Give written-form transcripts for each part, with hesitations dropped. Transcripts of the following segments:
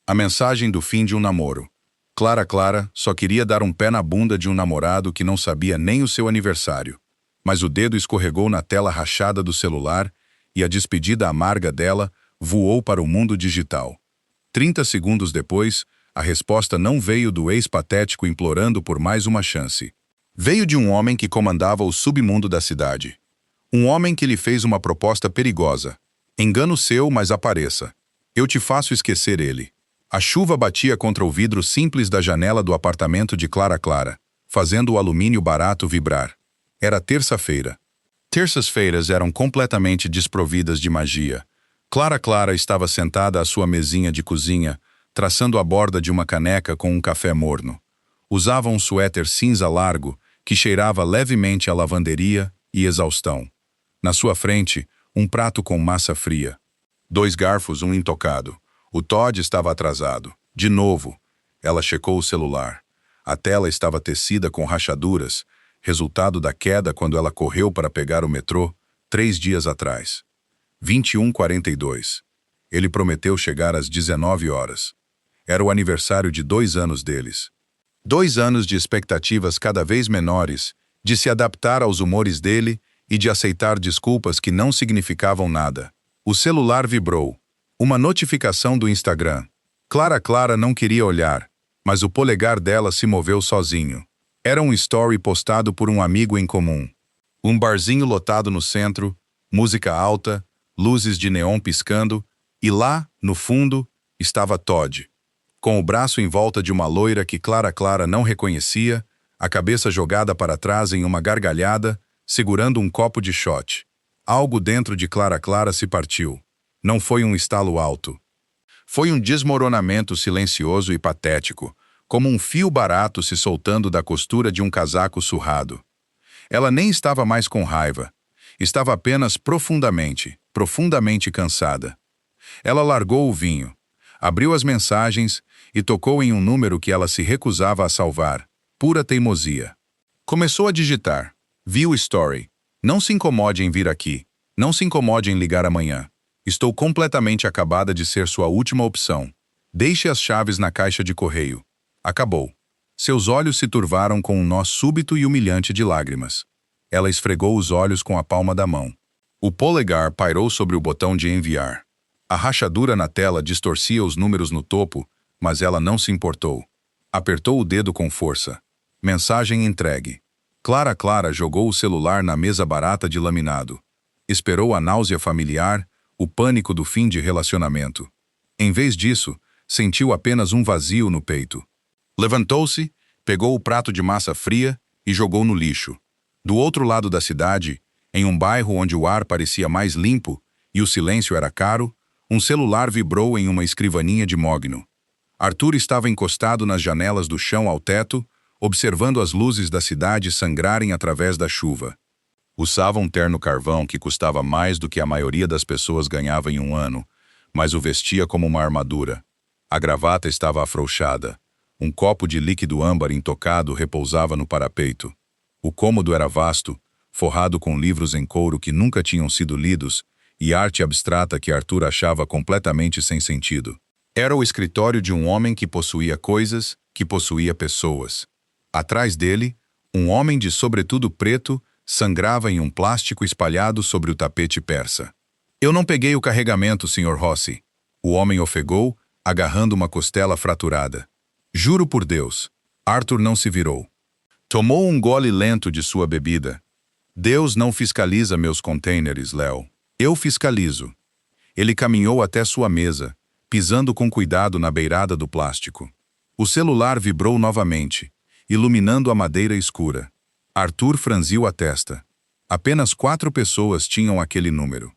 A mensagem do fim de um namoro. Clara só queria dar um pé na bunda de um namorado que não sabia nem o seu aniversário. Mas o dedo escorregou na tela rachada do celular e a despedida amarga dela voou para o mundo digital. 30 segundos depois, a resposta não veio do ex-patético implorando por mais uma chance. Veio de um homem que comandava o submundo da cidade. Um homem que lhe fez uma proposta perigosa. Engano seu, mas apareça. Eu te faço esquecer ele. A chuva batia contra o vidro simples da janela do apartamento de Clara, fazendo o alumínio barato vibrar. Era terça-feira. Terças-feiras eram completamente desprovidas de magia. Clara estava sentada à sua mesinha de cozinha, traçando a borda de uma caneca com um café morno. Usava um suéter cinza largo, que cheirava levemente a lavanderia e exaustão. Na sua frente, um prato com massa fria. 2 garfos, um intocado. O Todd estava atrasado. De novo. Ela checou o celular. A tela estava tecida com rachaduras, resultado da queda quando ela correu para pegar o metrô 3 dias atrás. 21h42. Ele prometeu chegar às 19 horas. Era o aniversário de 2 anos deles. 2 anos de expectativas cada vez menores, de se adaptar aos humores dele e de aceitar desculpas que não significavam nada. O celular vibrou. Uma notificação do Instagram. Clara não queria olhar, mas o polegar dela se moveu sozinho. Era um story postado por um amigo em comum. Um barzinho lotado no centro, música alta, luzes de neon piscando, e lá, no fundo, estava Todd, com o braço em volta de uma loira que Clara não reconhecia, a cabeça jogada para trás em uma gargalhada, segurando um copo de shot. Algo dentro de Clara se partiu. Não foi um estalo alto. Foi um desmoronamento silencioso e patético, como um fio barato se soltando da costura de um casaco surrado. Ela nem estava mais com raiva. Estava apenas profundamente cansada. Ela largou o vinho, abriu as mensagens e tocou em um número que ela se recusava a salvar. Pura teimosia. Começou a digitar. Viu o story. Não se incomode em vir aqui. Não se incomode em ligar amanhã. Estou completamente acabada de ser sua última opção. Deixe as chaves na caixa de correio. Acabou. Seus olhos se turvaram com um nó súbito e humilhante de lágrimas. Ela esfregou os olhos com a palma da mão. O polegar pairou sobre o botão de enviar. A rachadura na tela distorcia os números no topo, mas ela não se importou. Apertou o dedo com força. Mensagem entregue. Clara jogou o celular na mesa barata de laminado. Esperou a náusea familiar, o pânico do fim de relacionamento. Em vez disso, sentiu apenas um vazio no peito. Levantou-se, pegou o prato de massa fria e jogou no lixo. Do outro lado da cidade, em um bairro onde o ar parecia mais limpo e o silêncio era caro, um celular vibrou em uma escrivaninha de mogno. Arthur estava encostado nas janelas do chão ao teto, observando as luzes da cidade sangrarem através da chuva. Usava um terno carvão que custava mais do que a maioria das pessoas ganhava em um ano, mas o vestia como uma armadura. A gravata estava afrouxada. Um copo de líquido âmbar intocado repousava no parapeito. O cômodo era vasto, forrado com livros em couro que nunca tinham sido lidos e arte abstrata que Arthur achava completamente sem sentido. Era o escritório de um homem que possuía coisas, que possuía pessoas. Atrás dele, um homem de sobretudo preto sangrava em um plástico espalhado sobre o tapete persa. Eu não peguei o carregamento, Sr. Rossi. O homem ofegou, agarrando uma costela fraturada. Juro por Deus. Arthur não se virou. Tomou um gole lento de sua bebida. Deus não fiscaliza meus containers, Léo. Eu fiscalizo. Ele caminhou até sua mesa, pisando com cuidado na beirada do plástico. O celular vibrou novamente, iluminando a madeira escura. Arthur franziu a testa. Apenas 4 pessoas tinham aquele número.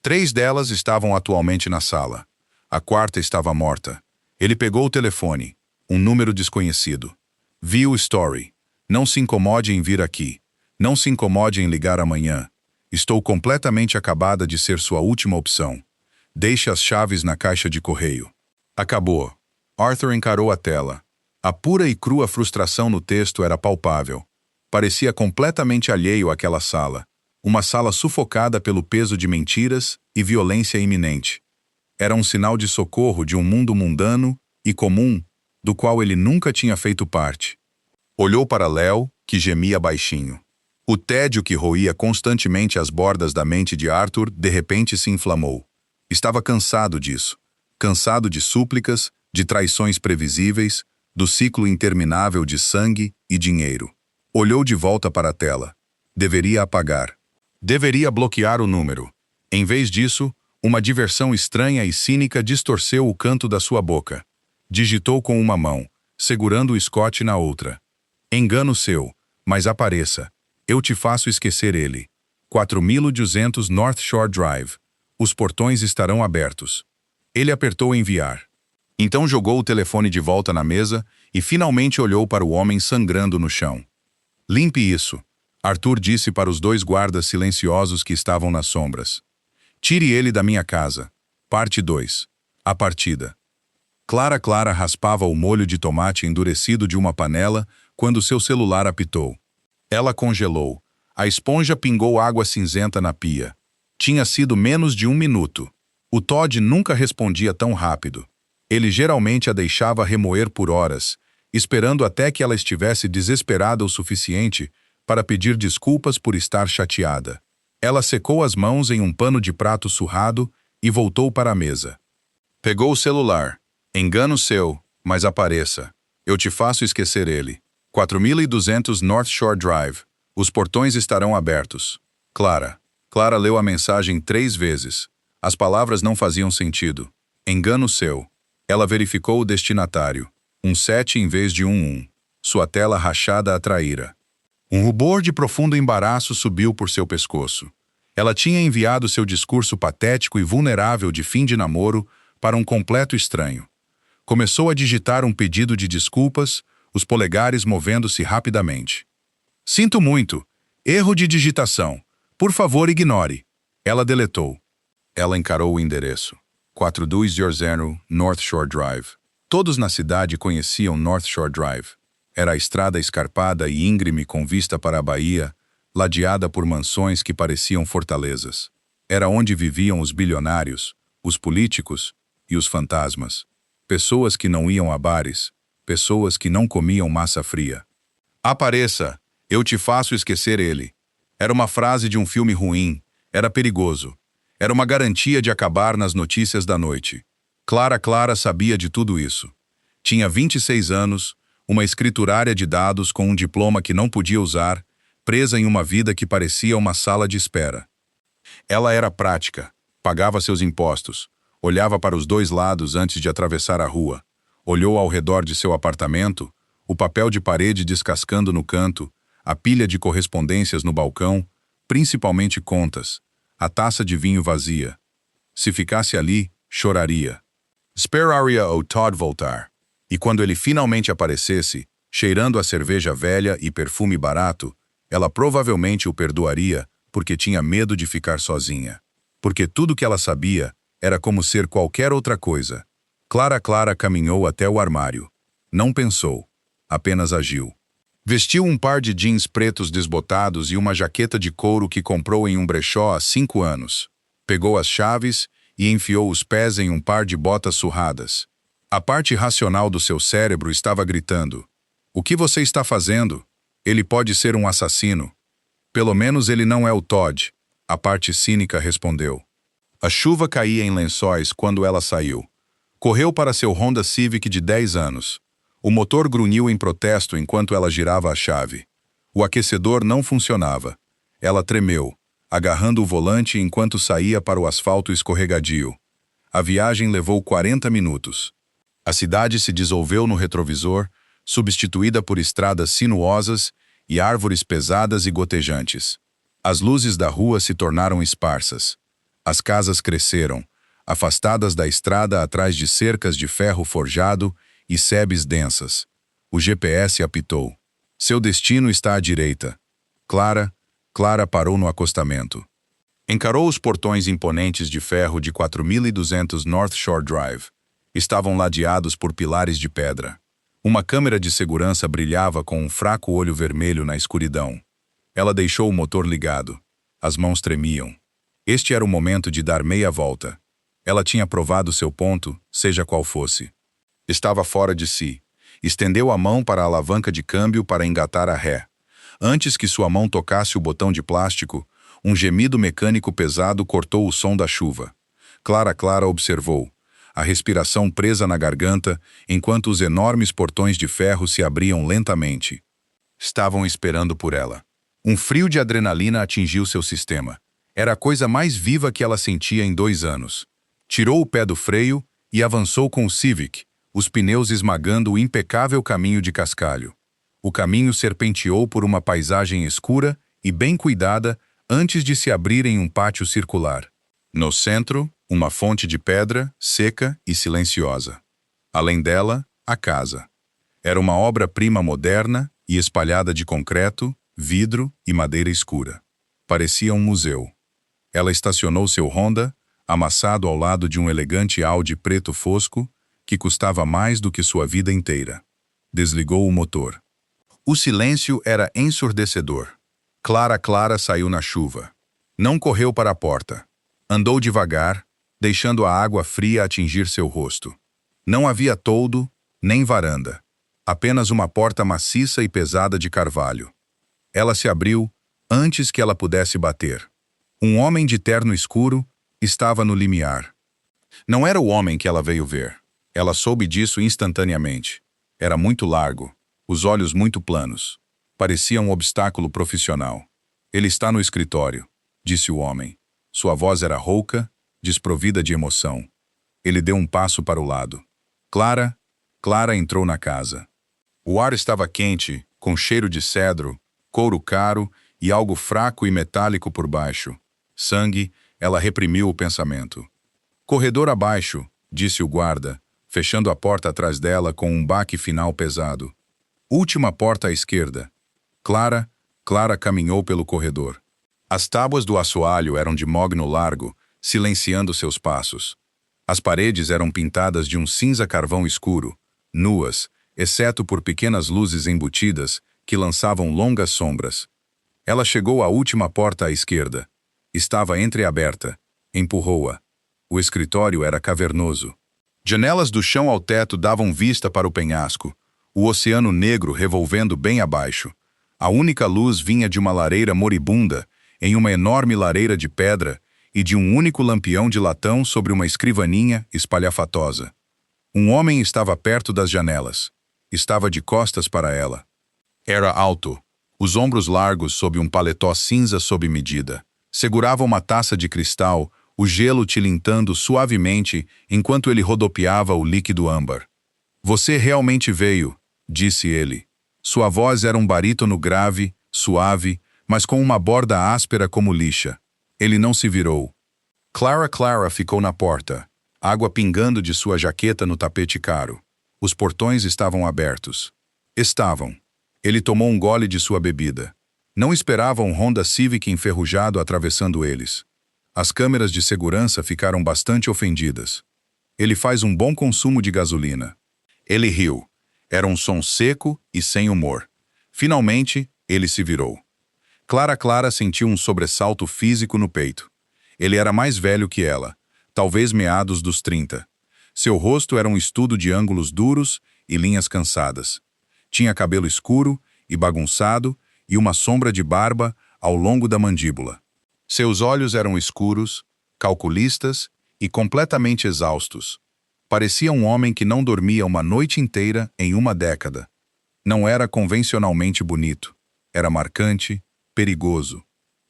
3 delas estavam atualmente na sala. A 4ª estava morta. Ele pegou o telefone. Um número desconhecido. Viu o story. Não se incomode em vir aqui. Não se incomode em ligar amanhã. Estou completamente acabada de ser sua última opção. Deixe as chaves na caixa de correio. Acabou. Arthur encarou a tela. A pura e crua frustração no texto era palpável. Parecia completamente alheio àquela sala. Uma sala sufocada pelo peso de mentiras e violência iminente. Era um sinal de socorro de um mundo mundano e comum, do qual ele nunca tinha feito parte. Olhou para Léo, que gemia baixinho. O tédio que roía constantemente as bordas da mente de Arthur de repente se inflamou. Estava cansado disso. Cansado de súplicas, de traições previsíveis, do ciclo interminável de sangue e dinheiro. Olhou de volta para a tela. Deveria apagar. Deveria bloquear o número. Em vez disso, uma diversão estranha e cínica distorceu o canto da sua boca. Digitou com uma mão, segurando o Scott na outra. Engano seu, mas apareça. Eu te faço esquecer ele. 4200 North Shore Drive. Os portões estarão abertos. Ele apertou enviar. Então jogou o telefone de volta na mesa e finalmente olhou para o homem sangrando no chão. Limpe isso, Arthur disse para os 2 guardas silenciosos que estavam nas sombras. Tire ele da minha casa. Parte 2. A partida. Clara raspava o molho de tomate endurecido de uma panela quando seu celular apitou. Ela congelou. A esponja pingou água cinzenta na pia. Tinha sido menos de 1 minuto. O Todd nunca respondia tão rápido. Ele geralmente a deixava remoer por horas, esperando até que ela estivesse desesperada o suficiente para pedir desculpas por estar chateada. Ela secou as mãos em um pano de prato surrado e voltou para a mesa. Pegou o celular. Engano seu, mas apareça. Eu te faço esquecer ele. 4200 North Shore Drive. Os portões estarão abertos. Clara. Clara leu a mensagem 3 vezes. As palavras não faziam sentido. Engano seu. Ela verificou o destinatário. Um 7 em vez de um 1. Sua tela rachada a traíra. Um rubor de profundo embaraço subiu por seu pescoço. Ela tinha enviado seu discurso patético e vulnerável de fim de namoro para um completo estranho. Começou a digitar um pedido de desculpas, os polegares movendo-se rapidamente. Sinto muito. Erro de digitação. Por favor, ignore. Ela deletou. Ela encarou o endereço. 4200 North Shore Drive. Todos na cidade conheciam North Shore Drive. Era a estrada escarpada e íngreme com vista para a baía, ladeada por mansões que pareciam fortalezas. Era onde viviam os bilionários, os políticos e os fantasmas. Pessoas que não iam a bares, pessoas que não comiam massa fria. Apareça, eu te faço esquecer ele. Era uma frase de um filme ruim, era perigoso. Era uma garantia de acabar nas notícias da noite. Clara sabia de tudo isso. Tinha 26 anos, uma escriturária de dados com um diploma que não podia usar, presa em uma vida que parecia uma sala de espera. Ela era prática, pagava seus impostos, olhava para os 2 lados antes de atravessar a rua, olhou ao redor de seu apartamento, o papel de parede descascando no canto, a pilha de correspondências no balcão, principalmente contas, a taça de vinho vazia. Se ficasse ali, choraria. Esperaria o Todd voltar. E quando ele finalmente aparecesse, cheirando a cerveja velha e perfume barato, ela provavelmente o perdoaria porque tinha medo de ficar sozinha. Porque tudo que ela sabia era como ser qualquer outra coisa. Clara caminhou até o armário. Não pensou, apenas agiu. Vestiu um par de jeans pretos desbotados e uma jaqueta de couro que comprou em um brechó há 5 anos. Pegou as chaves e enfiou os pés em um par de botas surradas. A parte racional do seu cérebro estava gritando: "O que você está fazendo? Ele pode ser um assassino." "Pelo menos ele não é o Todd", a parte cínica respondeu. A chuva caía em lençóis quando ela saiu. Correu para seu Honda Civic de 10 anos. O motor grunhiu em protesto enquanto ela girava a chave. O aquecedor não funcionava. Ela tremeu, agarrando o volante enquanto saía para o asfalto escorregadio. A viagem levou 40 minutos. A cidade se dissolveu no retrovisor, substituída por estradas sinuosas e árvores pesadas e gotejantes. As luzes da rua se tornaram esparsas. As casas cresceram, afastadas da estrada atrás de cercas de ferro forjado e sebes densas. O GPS apitou. Seu destino está à direita. Clara parou no acostamento. Encarou os portões imponentes de ferro de 4200 North Shore Drive. Estavam ladeados por pilares de pedra. Uma câmera de segurança brilhava com um fraco olho vermelho na escuridão. Ela deixou o motor ligado. As mãos tremiam. Este era o momento de dar meia volta. Ela tinha provado seu ponto, seja qual fosse. Estava fora de si. Estendeu a mão para a alavanca de câmbio para engatar a ré. Antes que sua mão tocasse o botão de plástico, um gemido mecânico pesado cortou o som da chuva. Clara observou, a respiração presa na garganta, enquanto os enormes portões de ferro se abriam lentamente. Estavam esperando por ela. Um frio de adrenalina atingiu seu sistema. Era a coisa mais viva que ela sentia em 2 anos. Tirou o pé do freio e avançou com o Civic, os pneus esmagando o impecável caminho de cascalho. O caminho serpenteou por uma paisagem escura e bem cuidada antes de se abrir em um pátio circular. No centro, uma fonte de pedra, seca e silenciosa. Além dela, a casa. Era uma obra-prima moderna e espalhada de concreto, vidro e madeira escura. Parecia um museu. Ela estacionou seu Honda, amassado ao lado de um elegante Audi preto fosco, que custava mais do que sua vida inteira. Desligou o motor. O silêncio era ensurdecedor. Clara saiu na chuva. Não correu para a porta. Andou devagar, deixando a água fria atingir seu rosto. Não havia toldo, nem varanda. Apenas uma porta maciça e pesada de carvalho. Ela se abriu antes que ela pudesse bater. Um homem de terno escuro estava no limiar. Não era o homem que ela veio ver. Ela soube disso instantaneamente. Era muito largo, os olhos muito planos. Parecia um obstáculo profissional. Ele está no escritório, disse o homem. Sua voz era rouca, desprovida de emoção. Ele deu um passo para o lado. Clara entrou na casa. O ar estava quente, com cheiro de cedro, couro caro e algo fraco e metálico por baixo. Sangue, ela reprimiu o pensamento. Corredor abaixo, disse o guarda, fechando a porta atrás dela com um baque final pesado. Última porta à esquerda. Clara caminhou pelo corredor. As tábuas do assoalho eram de mogno largo, silenciando seus passos. As paredes eram pintadas de um cinza carvão escuro, nuas, exceto por pequenas luzes embutidas que lançavam longas sombras. Ela chegou à última porta à esquerda. Estava entreaberta. Empurrou-a. O escritório era cavernoso. Janelas do chão ao teto davam vista para o penhasco, o oceano negro revolvendo bem abaixo. A única luz vinha de uma lareira moribunda, em uma enorme lareira de pedra, e de um único lampião de latão sobre uma escrivaninha espalhafatosa. Um homem estava perto das janelas. Estava de costas para ela. Era alto, os ombros largos sob um paletó cinza sob medida. Segurava uma taça de cristal, o gelo tilintando suavemente enquanto ele rodopiava o líquido âmbar. "Você realmente veio", disse ele. Sua voz era um barítono grave, suave, mas com uma borda áspera como lixa. Ele não se virou. Clara ficou na porta, água pingando de sua jaqueta no tapete caro. Os portões estavam abertos. Estavam. Ele tomou um gole de sua bebida. Não esperava um Honda Civic enferrujado atravessando eles. As câmeras de segurança ficaram bastante ofendidas. Ele faz um bom consumo de gasolina. Ele riu. Era um som seco e sem humor. Finalmente, ele se virou. Clara sentiu um sobressalto físico no peito. Ele era mais velho que ela, talvez meados dos 30. Seu rosto era um estudo de ângulos duros e linhas cansadas. Tinha cabelo escuro e bagunçado e uma sombra de barba ao longo da mandíbula. Seus olhos eram escuros, calculistas e completamente exaustos. Parecia um homem que não dormia uma noite inteira em uma década. Não era convencionalmente bonito. Era marcante, perigoso.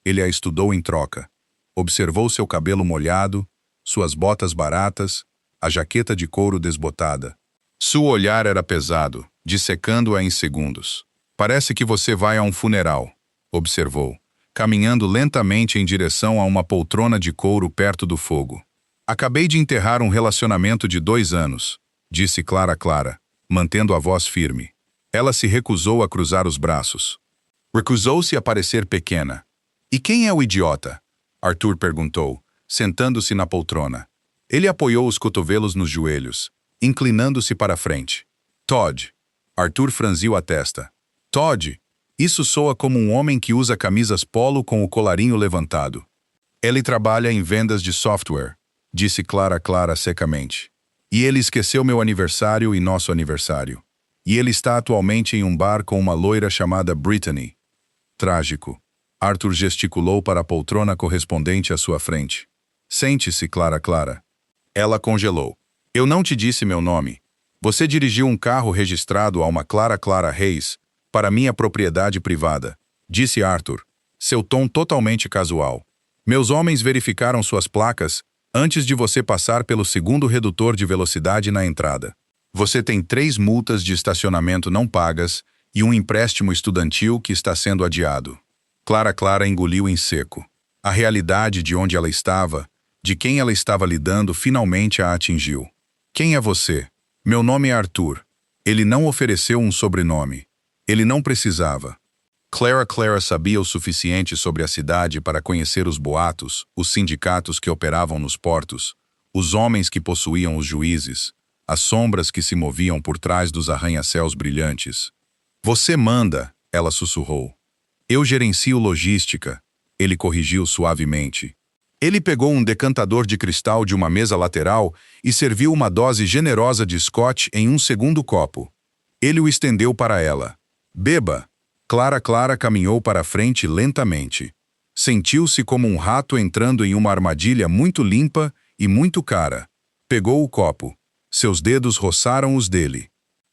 Ele a estudou em troca. Observou seu cabelo molhado, suas botas baratas, a jaqueta de couro desbotada. Seu olhar era pesado, dissecando-a em segundos. "Parece que você vai a um funeral", observou, caminhando lentamente em direção a uma poltrona de couro perto do fogo. "Acabei de enterrar um relacionamento de 2 anos", disse Clara, mantendo a voz firme. Ela se recusou a cruzar os braços. Recusou-se a parecer pequena. "E quem é o idiota?", Arthur perguntou, sentando-se na poltrona. Ele apoiou os cotovelos nos joelhos, inclinando-se para a frente. "Todd." Arthur franziu a testa. "Todd, isso soa como um homem que usa camisas polo com o colarinho levantado." "Ele trabalha em vendas de software", disse Clara secamente. E ele esqueceu meu aniversário e nosso aniversário. E ele está atualmente em um bar com uma loira chamada Brittany. Trágico. Arthur gesticulou para a poltrona correspondente à sua frente. Sente-se, Clara Clara. Ela congelou. Eu não te disse meu nome. Você dirigiu um carro registrado a uma Clara Clara Reis para minha propriedade privada, disse Arthur, seu tom totalmente casual. Meus homens verificaram suas placas antes de você passar pelo segundo redutor de velocidade na entrada. Você tem 3 multas de estacionamento não pagas e um empréstimo estudantil que está sendo adiado. Clara Clara engoliu em seco. A realidade de onde ela estava, de quem ela estava lidando, finalmente a atingiu. Quem é você? Meu nome é Arthur. Ele não ofereceu um sobrenome. Ele não precisava. Clara sabia o suficiente sobre a cidade para conhecer os boatos, os sindicatos que operavam nos portos, os homens que possuíam os juízes, as sombras que se moviam por trás dos arranha-céus brilhantes. Você manda, ela sussurrou. Eu gerencio logística, ele corrigiu suavemente. Ele pegou um decantador de cristal de uma mesa lateral e serviu uma dose generosa de Scotch em um segundo copo. Ele o estendeu para ela. Beba. Clara caminhou para a frente lentamente. Sentiu-se como um rato entrando em uma armadilha muito limpa e muito cara. Pegou o copo. Seus dedos roçaram os dele.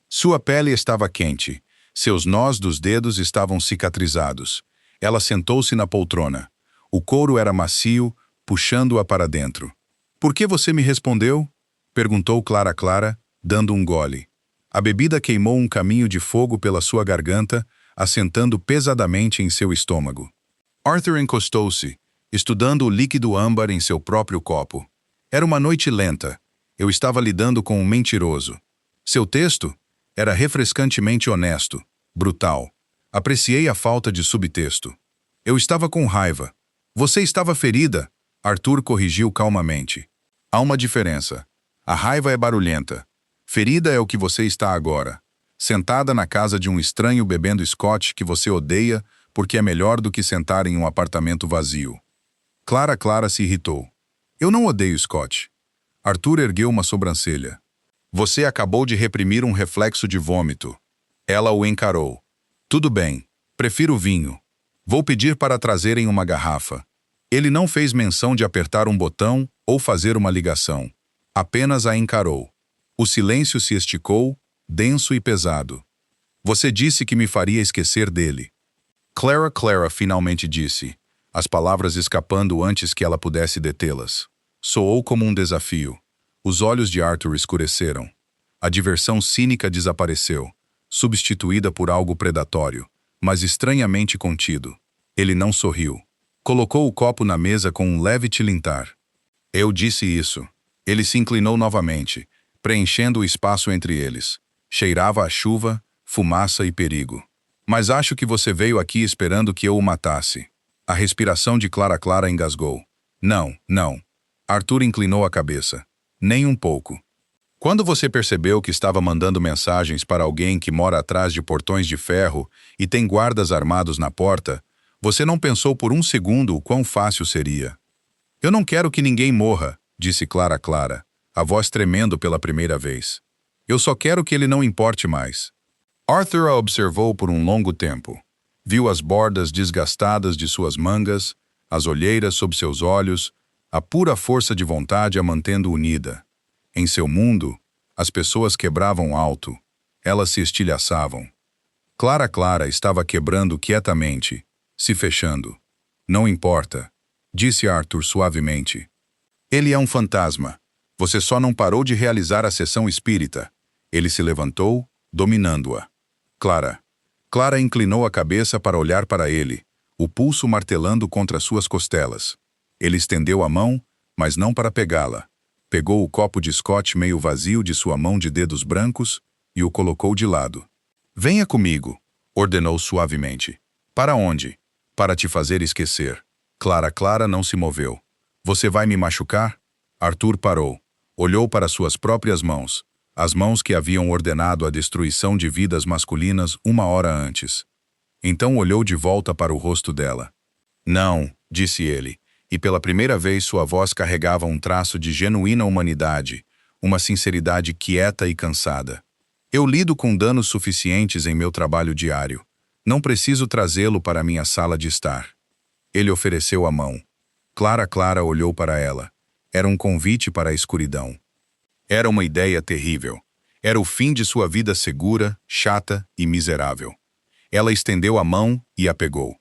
Sua pele estava quente. Seus nós dos dedos estavam cicatrizados. Ela sentou-se na poltrona. O couro era macio, puxando-a para dentro. Por que você me respondeu? Perguntou Clara, dando um gole. A bebida queimou um caminho de fogo pela sua garganta, assentando pesadamente em seu estômago. Arthur encostou-se, estudando o líquido âmbar em seu próprio copo. Era uma noite lenta. Eu estava lidando com um mentiroso. Seu texto era refrescantemente honesto, brutal. Apreciei a falta de subtexto. Eu estava com raiva. Você estava ferida, Arthur corrigiu calmamente. Há uma diferença. A raiva é barulhenta. Ferida é o que você está agora. Sentada na casa de um estranho bebendo Scotch que você odeia porque é melhor do que sentar em um apartamento vazio. Clara se irritou. Eu não odeio Scotch. Arthur ergueu uma sobrancelha. Você acabou de reprimir um reflexo de vômito. Ela o encarou. Tudo bem, prefiro vinho. Vou pedir para trazerem uma garrafa. Ele não fez menção de apertar um botão ou fazer uma ligação. Apenas a encarou. O silêncio se esticou, denso e pesado. Você disse que me faria esquecer dele. Clara finalmente disse, as palavras escapando antes que ela pudesse detê-las. Soou como um desafio. Os olhos de Arthur escureceram. A diversão cínica desapareceu, substituída por algo predatório, mas estranhamente contido. Ele não sorriu. Colocou o copo na mesa com um leve tilintar. Eu disse isso. Ele se inclinou novamente, preenchendo o espaço entre eles. Cheirava a chuva, fumaça e perigo. Mas acho que você veio aqui esperando que eu o matasse. A respiração de Clara engasgou. Não. Arthur inclinou a cabeça. Nem um pouco. Quando você percebeu que estava mandando mensagens para alguém que mora atrás de portões de ferro e tem guardas armados na porta, você não pensou por um segundo o quão fácil seria. Eu não quero que ninguém morra, disse Clara, a voz tremendo pela primeira vez. Eu só quero que ele não importe mais. Arthur a observou por um longo tempo. Viu as bordas desgastadas de suas mangas, as olheiras sob seus olhos, a pura força de vontade a mantendo unida. Em seu mundo, as pessoas quebravam alto, elas se estilhaçavam. Clara estava quebrando quietamente, se fechando. Não importa, disse Arthur suavemente. Ele é um fantasma. Você só não parou de realizar a sessão espírita. Ele se levantou, dominando-a. Clara inclinou a cabeça para olhar para ele, o pulso martelando contra suas costelas. Ele estendeu a mão, mas não para pegá-la. Pegou o copo de Scotch meio vazio de sua mão de dedos brancos e o colocou de lado. Venha comigo, ordenou suavemente. Para onde? Para te fazer esquecer. Clara não se moveu. Você vai me machucar? Arthur parou. Olhou para suas próprias mãos, as mãos que haviam ordenado a destruição de vidas masculinas 1 hora antes. Então olhou de volta para o rosto dela. Não, disse ele, e pela primeira vez sua voz carregava um traço de genuína humanidade, uma sinceridade quieta e cansada. Eu lido com danos suficientes em meu trabalho diário. Não preciso trazê-lo para minha sala de estar. Ele ofereceu a mão. Clara olhou para ela. Era um convite para a escuridão. Era uma ideia terrível. Era o fim de sua vida segura, chata e miserável. Ela estendeu a mão e a pegou.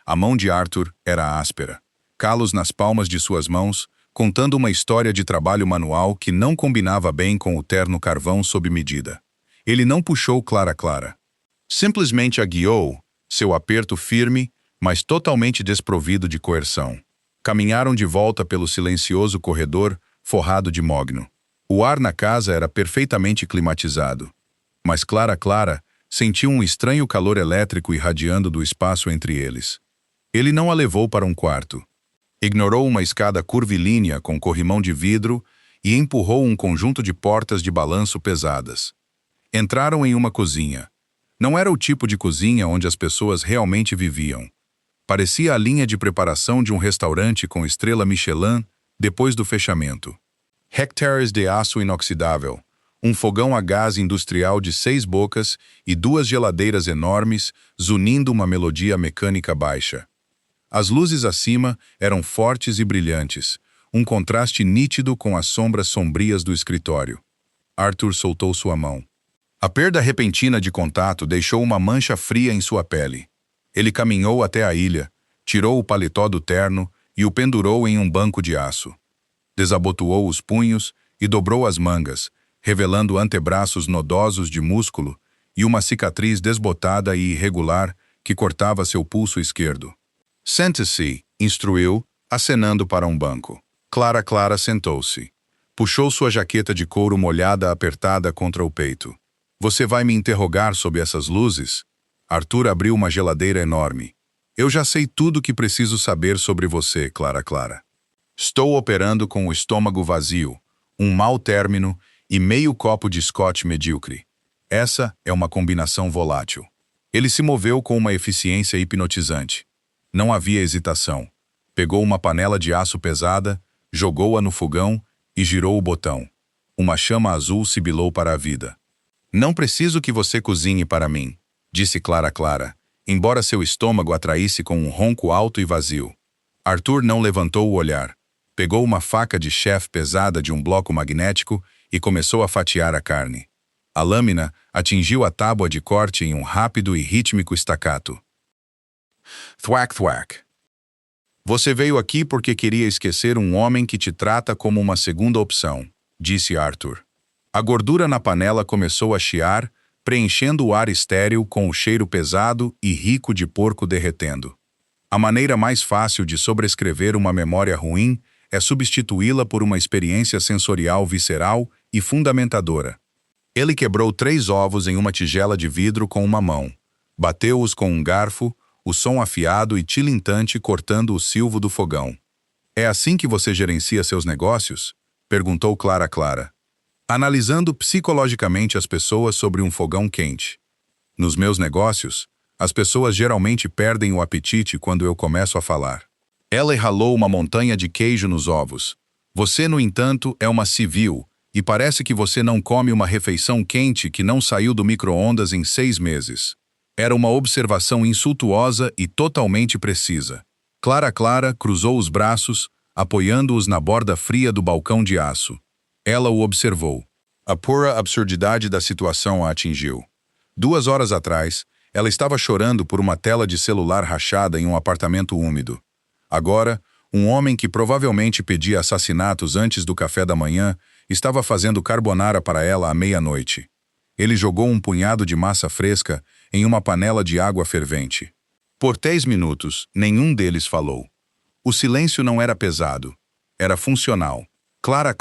A mão de Arthur era áspera. Calos nas palmas de suas mãos, contando uma história de trabalho manual que não combinava bem com o terno carvão sob medida. Ele não puxou Clara. Simplesmente a guiou, seu aperto firme, mas totalmente desprovido de coerção. Caminharam de volta pelo silencioso corredor, forrado de mogno. O ar na casa era perfeitamente climatizado. Mas Clara sentiu um estranho calor elétrico irradiando do espaço entre eles. Ele não a levou para um quarto. Ignorou uma escada curvilínea com corrimão de vidro e empurrou um conjunto de portas de balanço pesadas. Entraram em uma cozinha. Não era o tipo de cozinha onde as pessoas realmente viviam. Parecia a linha de preparação de um restaurante com estrela Michelin depois do fechamento. Hectares de aço inoxidável, um fogão a gás industrial de 6 bocas e 2 geladeiras enormes, zunindo uma melodia mecânica baixa. As luzes acima eram fortes e brilhantes, um contraste nítido com as sombras sombrias do escritório. Arthur soltou sua mão. A perda repentina de contato deixou uma mancha fria em sua pele. Ele caminhou até a ilha, tirou o paletó do terno e o pendurou em um banco de aço. Desabotoou os punhos e dobrou as mangas, revelando antebraços nodosos de músculo e uma cicatriz desbotada e irregular que cortava seu pulso esquerdo. Sente-se, instruiu, acenando para um banco. Clara sentou-se. Puxou sua jaqueta de couro molhada apertada contra o peito. Você vai me interrogar sobre essas luzes? Arthur abriu uma geladeira enorme. Eu já sei tudo o que preciso saber sobre você, Clara. Estou operando com o estômago vazio, um mau término e meio copo de scotch medíocre. Essa é uma combinação volátil. Ele se moveu com uma eficiência hipnotizante. Não havia hesitação. Pegou uma panela de aço pesada, jogou-a no fogão e girou o botão. Uma chama azul sibilou para a vida. Não preciso que você cozinhe para mim, disse Clara, embora seu estômago atraísse com um ronco alto e vazio. Arthur não levantou o olhar. Pegou uma faca de chefe pesada de um bloco magnético e começou a fatiar a carne. A lâmina atingiu a tábua de corte em um rápido e rítmico estacato. Thwack. Você veio aqui porque queria esquecer um homem que te trata como uma segunda opção, disse Arthur. A gordura na panela começou a chiar, preenchendo o ar estéril com o cheiro pesado e rico de porco derretendo. A maneira mais fácil de sobrescrever uma memória ruim é substituí-la por uma experiência sensorial visceral e fundamentadora. Ele quebrou 3 ovos em uma tigela de vidro com uma mão. Bateu-os com um garfo, o som afiado e tilintante cortando o silvo do fogão. É assim que você gerencia seus negócios? Perguntou Clara. Analisando psicologicamente as pessoas sobre um fogão quente. Nos meus negócios, as pessoas geralmente perdem o apetite quando eu começo a falar. Ela ralou uma montanha de queijo nos ovos. Você, no entanto, é uma civil, e parece que você não come uma refeição quente que não saiu do micro-ondas em 6 meses. Era uma observação insultuosa e totalmente precisa. Clara cruzou os braços, apoiando-os na borda fria do balcão de aço. Ela o observou. A pura absurdidade da situação a atingiu. 2 horas atrás, ela estava chorando por uma tela de celular rachada em um apartamento úmido. Agora, um homem que provavelmente pedia assassinatos antes do café da manhã estava fazendo carbonara para ela à meia-noite. Ele jogou um punhado de massa fresca em uma panela de água fervente. Por 10 minutos, nenhum deles falou. O silêncio não era pesado. Era funcional. Clara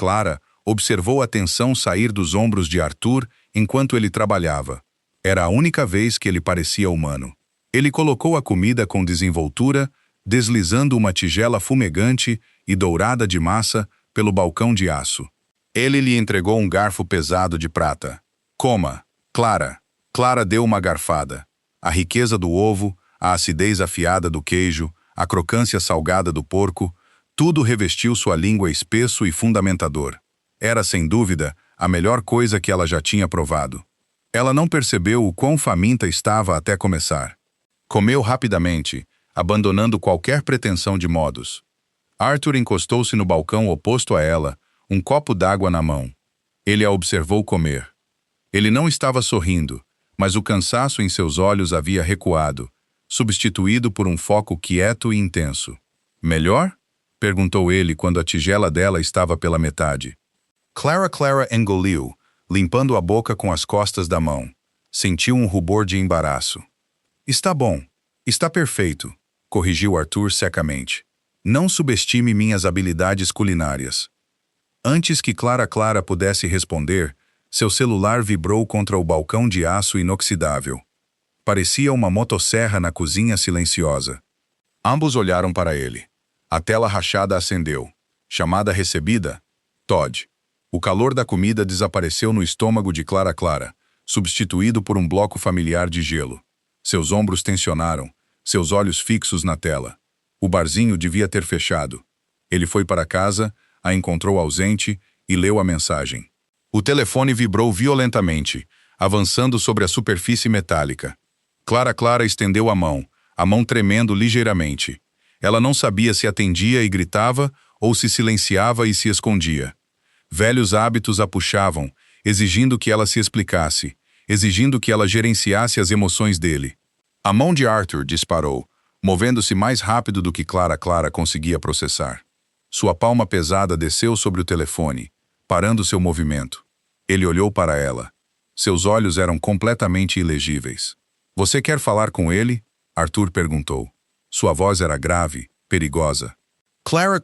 observou a tensão sair dos ombros de Arthur enquanto ele trabalhava. Era a única vez que ele parecia humano. Ele colocou a comida com desenvoltura, deslizando uma tigela fumegante e dourada de massa pelo balcão de aço. Ele lhe entregou um garfo pesado de prata. Coma, Clara. Clara deu uma garfada. A riqueza do ovo, a acidez afiada do queijo, a crocância salgada do porco, tudo revestiu sua língua espesso e fundamentador. Era, sem dúvida, a melhor coisa que ela já tinha provado. Ela não percebeu o quão faminta estava até começar. Comeu rapidamente, abandonando qualquer pretensão de modos. Arthur encostou-se no balcão oposto a ela, um copo d'água na mão. Ele a observou comer. Ele não estava sorrindo, mas o cansaço em seus olhos havia recuado, substituído por um foco quieto e intenso. Melhor? Perguntou ele quando a tigela dela estava pela metade. Clara engoliu, limpando a boca com as costas da mão. Sentiu um rubor de embaraço. Está bom. Está perfeito, corrigiu Arthur secamente. Não subestime minhas habilidades culinárias. Antes que Clara pudesse responder, seu celular vibrou contra o balcão de aço inoxidável. Parecia uma motosserra na cozinha silenciosa. Ambos olharam para ele. A tela rachada acendeu. Chamada recebida? Todd. O calor da comida desapareceu no estômago de Clara, substituído por um bloco familiar de gelo. Seus ombros tensionaram, seus olhos fixos na tela. O barzinho devia ter fechado. Ele foi para casa, a encontrou ausente e leu a mensagem. O telefone vibrou violentamente, avançando sobre a superfície metálica. Clara estendeu a mão tremendo ligeiramente. Ela não sabia se atendia e gritava ou se silenciava e se escondia. Velhos hábitos a puxavam, exigindo que ela se explicasse, exigindo que ela gerenciasse as emoções dele. A mão de Arthur disparou, movendo-se mais rápido do que Clara conseguia processar. Sua palma pesada desceu sobre o telefone, parando seu movimento. Ele olhou para ela. Seus olhos eram completamente ilegíveis. Você quer falar com ele? Arthur perguntou. Sua voz era grave, perigosa. Clara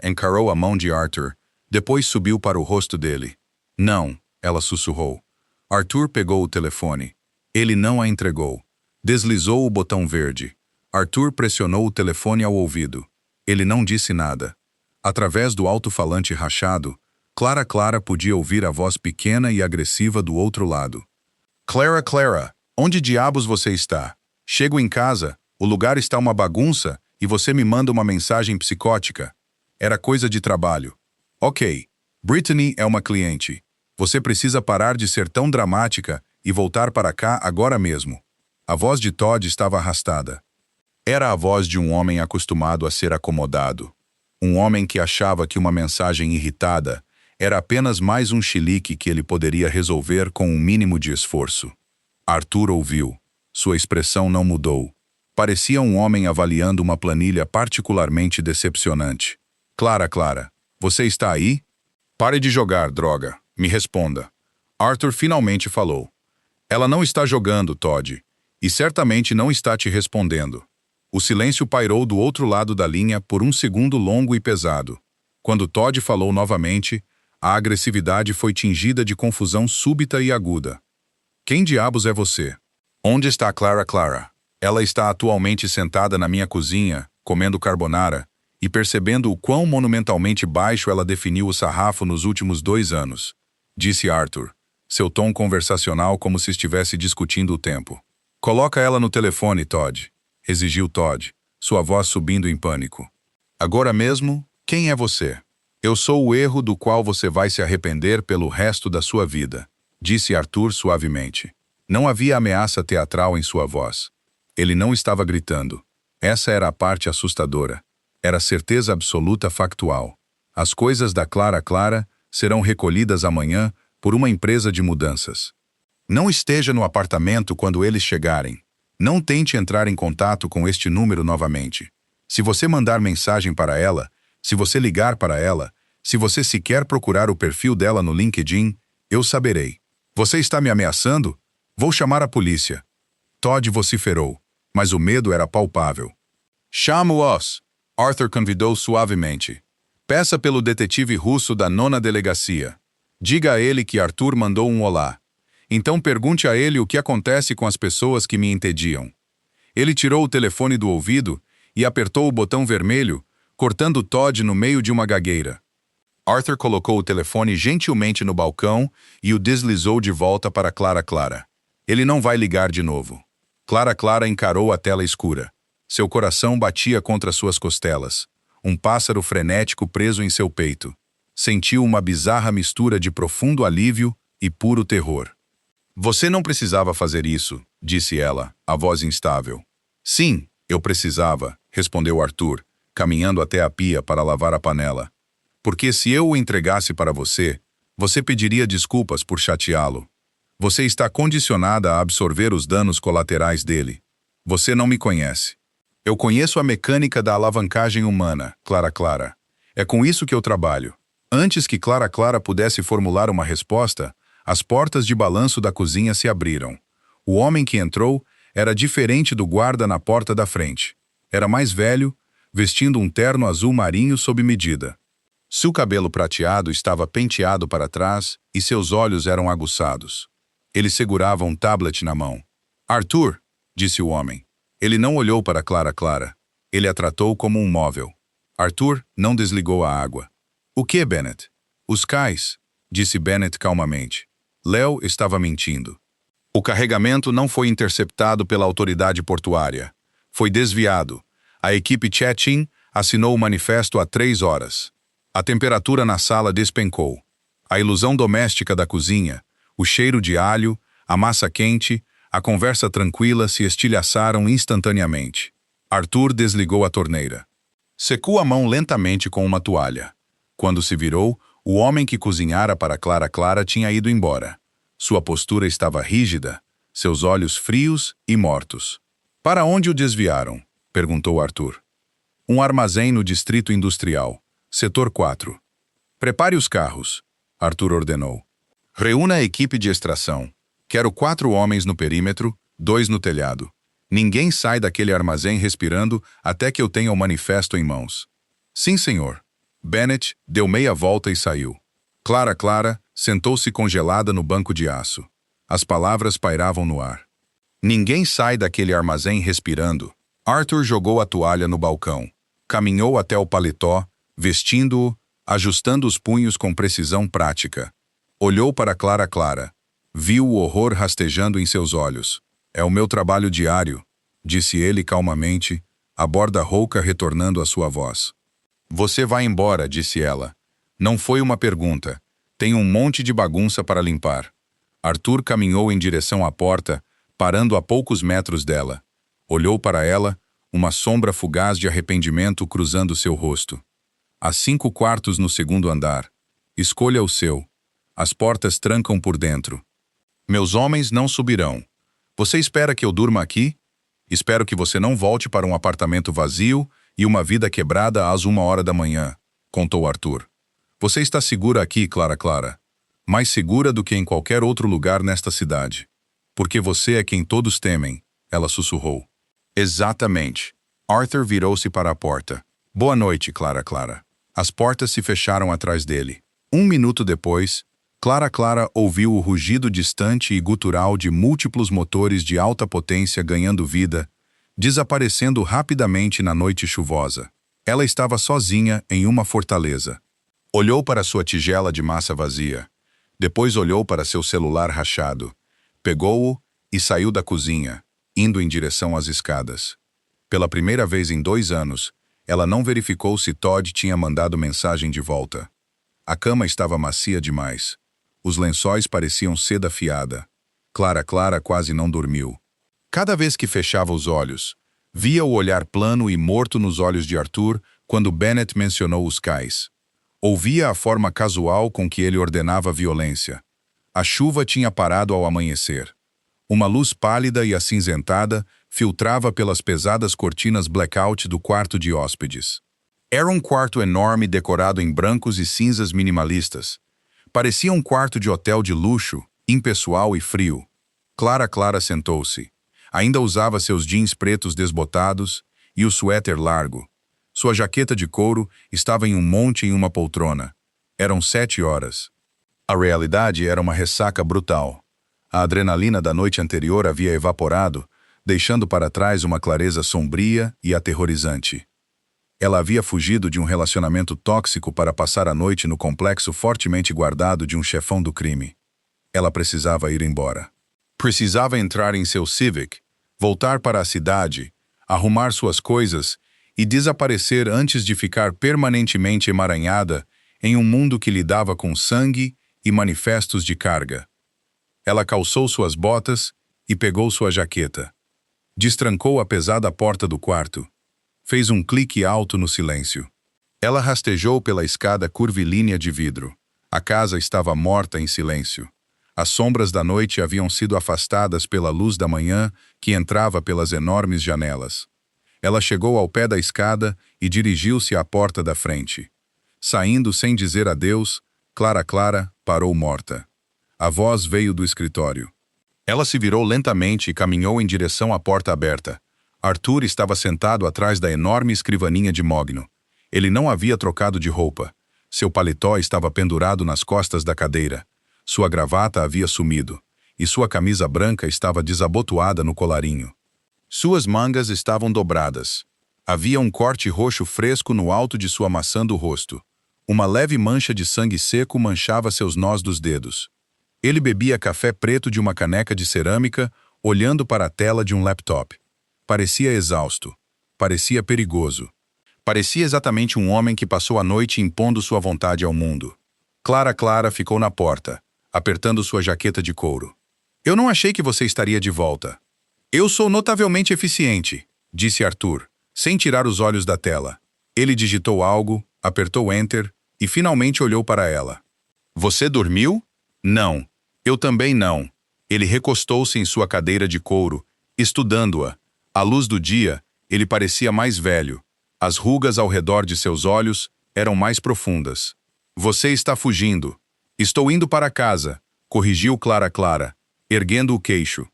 encarou a mão de Arthur, depois subiu para o rosto dele. Não, ela sussurrou. Arthur pegou o telefone. Ele não a entregou. Deslizou o botão verde. Arthur pressionou o telefone ao ouvido. Ele não disse nada. Através do alto-falante rachado, Clara podia ouvir a voz pequena e agressiva do outro lado. Clara, onde diabos você está? Chego em casa, o lugar está uma bagunça e você me manda uma mensagem psicótica. Era coisa de trabalho. Ok, Brittany é uma cliente. Você precisa parar de ser tão dramática e voltar para cá agora mesmo. A voz de Todd estava arrastada. Era a voz de um homem acostumado a ser acomodado. Um homem que achava que uma mensagem irritada era apenas mais um chilique que ele poderia resolver com um mínimo de esforço. Arthur ouviu. Sua expressão não mudou. Parecia um homem avaliando uma planilha particularmente decepcionante. Clara, você está aí? Pare de jogar, droga. Me responda. Arthur finalmente falou. Ela não está jogando, Todd, e certamente não está te respondendo. O silêncio pairou do outro lado da linha por um segundo longo e pesado. Quando Todd falou novamente, a agressividade foi tingida de confusão súbita e aguda. Quem diabos é você? Onde está Clara? Ela está atualmente sentada na minha cozinha, comendo carbonara, e percebendo o quão monumentalmente baixo ela definiu o sarrafo nos últimos 2 anos, disse Arthur, seu tom conversacional como se estivesse discutindo o tempo. Coloca ela no telefone, Todd, exigiu Todd, sua voz subindo em pânico. Agora mesmo, quem é você? Eu sou o erro do qual você vai se arrepender pelo resto da sua vida, disse Arthur suavemente. Não havia ameaça teatral em sua voz. Ele não estava gritando. Essa era a parte assustadora. Era certeza absoluta factual. As coisas da Clara serão recolhidas amanhã por uma empresa de mudanças. Não esteja no apartamento quando eles chegarem. Não tente entrar em contato com este número novamente. Se você mandar mensagem para ela, se você ligar para ela, se você sequer procurar o perfil dela no LinkedIn, eu saberei. Você está me ameaçando? Vou chamar a polícia. Todd vociferou, mas o medo era palpável. Chamo-os, Arthur convidou suavemente. Peça pelo detetive russo da 9ª delegacia. Diga a ele que Arthur mandou um olá. Então pergunte a ele o que acontece com as pessoas que me entediam. Ele tirou o telefone do ouvido e apertou o botão vermelho, cortando Todd no meio de uma gagueira. Arthur colocou o telefone gentilmente no balcão e o deslizou de volta para Clara. Ele não vai ligar de novo. Clara encarou a tela escura. Seu coração batia contra suas costelas. Um pássaro frenético preso em seu peito. sentiu uma bizarra mistura de profundo alívio e puro terror. Você não precisava fazer isso, disse ela, a voz instável. Sim, eu precisava, respondeu Arthur, caminhando até a pia para lavar a panela. Porque se eu o entregasse para você, você pediria desculpas por chateá-lo. Você está condicionada a absorver os danos colaterais dele. Você não me conhece. Eu conheço a mecânica da alavancagem humana, Clara Clara. É com isso que eu trabalho. Antes que Clara Clara pudesse formular uma resposta, as portas de balanço da cozinha se abriram. O homem que entrou era diferente do guarda na porta da frente. Era mais velho, vestindo um terno azul marinho sob medida. Seu cabelo prateado estava penteado para trás e seus olhos eram aguçados. Ele segurava um tablet na mão. Arthur, disse o homem. Ele não olhou para Clara Clara. Ele a tratou como um móvel. Arthur não desligou a água. O que, Bennett? Os cais, disse Bennett calmamente. Léo estava mentindo. O carregamento não foi interceptado pela autoridade portuária. Foi desviado. A equipe check-in assinou o manifesto há 3 horas. A temperatura na sala despencou. A ilusão doméstica da cozinha, o cheiro de alho, a massa quente, a conversa tranquila se estilhaçaram instantaneamente. Arthur desligou a torneira. Secou a mão lentamente com uma toalha. Quando se virou, o homem que cozinhara para Clara Clara tinha ido embora. Sua postura estava rígida, seus olhos frios e mortos. Para onde o desviaram? Perguntou Arthur. Um armazém no distrito industrial, setor 4. Prepare os carros, Arthur ordenou. Reúna a equipe de extração. Quero 4 homens no perímetro, 2 no telhado. Ninguém sai daquele armazém respirando até que eu tenha o manifesto em mãos. Sim, senhor. Bennett deu meia volta e saiu. Clara Clara sentou-se congelada no banco de aço. As palavras pairavam no ar. Ninguém sai daquele armazém respirando. Arthur jogou a toalha no balcão. Caminhou até o paletó, vestindo-o, ajustando os punhos com precisão prática. Olhou para Clara Clara. Viu o horror rastejando em seus olhos. É o meu trabalho diário, disse ele calmamente, a borda rouca retornando à sua voz. Você vai embora, disse ela. Não foi uma pergunta. Tem um monte de bagunça para limpar. Arthur caminhou em direção à porta, parando a poucos metros dela. Olhou para ela, uma sombra fugaz de arrependimento cruzando seu rosto. Há 5 quartos no 2º andar. Escolha o seu. As portas trancam por dentro. Meus homens não subirão. Você espera que eu durma aqui? Espero que você não volte para um apartamento vazio e uma vida quebrada às 1h da manhã, contou Arthur. Você está segura aqui, Clara Clara. Mais segura do que em qualquer outro lugar nesta cidade. Porque você é quem todos temem, ela sussurrou. Exatamente. Arthur virou-se para a porta. Boa noite, Clara Clara. As portas se fecharam atrás dele. 1 minuto depois, Clara Clara ouviu o rugido distante e gutural de múltiplos motores de alta potência ganhando vida, desaparecendo rapidamente na noite chuvosa. Ela estava sozinha em uma fortaleza. Olhou para sua tigela de massa vazia. Depois olhou para seu celular rachado. Pegou-o e saiu da cozinha, indo em direção às escadas. Pela primeira vez em 2 anos, ela não verificou se Todd tinha mandado mensagem de volta. A cama estava macia demais. Os lençóis pareciam seda afiada. Clara Clara quase não dormiu. Cada vez que fechava os olhos, via o olhar plano e morto nos olhos de Arthur quando Bennett mencionou os cais. Ouvia a forma casual com que ele ordenava violência. A chuva tinha parado ao amanhecer. Uma luz pálida e acinzentada filtrava pelas pesadas cortinas blackout do quarto de hóspedes. Era um quarto enorme decorado em brancos e cinzas minimalistas. Parecia um quarto de hotel de luxo, impessoal e frio. Clara Clara sentou-se. Ainda usava seus jeans pretos desbotados e o suéter largo. Sua jaqueta de couro estava em um monte em uma poltrona. Eram 7 horas. A realidade era uma ressaca brutal. A adrenalina da noite anterior havia evaporado, deixando para trás uma clareza sombria e aterrorizante. Ela havia fugido de um relacionamento tóxico para passar a noite no complexo fortemente guardado de um chefão do crime. Ela precisava ir embora. Precisava entrar em seu Civic, voltar para a cidade, arrumar suas coisas e desaparecer antes de ficar permanentemente emaranhada em um mundo que lidava com sangue e manifestos de carga. Ela calçou suas botas e pegou sua jaqueta. Destrancou a pesada porta do quarto. Fez um clique alto no silêncio. Ela rastejou pela escada curvilínea de vidro. A casa estava morta em silêncio. As sombras da noite haviam sido afastadas pela luz da manhã que entrava pelas enormes janelas. Ela chegou ao pé da escada e dirigiu-se à porta da frente. Saindo sem dizer adeus, Clara parou morta. A voz veio do escritório. Ela se virou lentamente e caminhou em direção à porta aberta. Arthur estava sentado atrás da enorme escrivaninha de mogno. Ele não havia trocado de roupa. Seu paletó estava pendurado nas costas da cadeira. Sua gravata havia sumido, e sua camisa branca estava desabotoada no colarinho. Suas mangas estavam dobradas. Havia um corte roxo fresco no alto de sua maçã do rosto. Uma leve mancha de sangue seco manchava seus nós dos dedos. Ele bebia café preto de uma caneca de cerâmica, olhando para a tela de um laptop. Parecia exausto. Parecia perigoso. Parecia exatamente um homem que passou a noite impondo sua vontade ao mundo. Clara ficou na porta, apertando sua jaqueta de couro. Eu não achei que você estaria de volta. Eu sou notavelmente eficiente, disse Arthur, sem tirar os olhos da tela. Ele digitou algo, apertou Enter e finalmente olhou para ela. Você dormiu? Não. Eu também não. Ele recostou-se em sua cadeira de couro, estudando-a. À luz do dia, ele parecia mais velho. As rugas ao redor de seus olhos eram mais profundas. Você está fugindo. Estou indo para casa, corrigiu Clara, erguendo o queixo.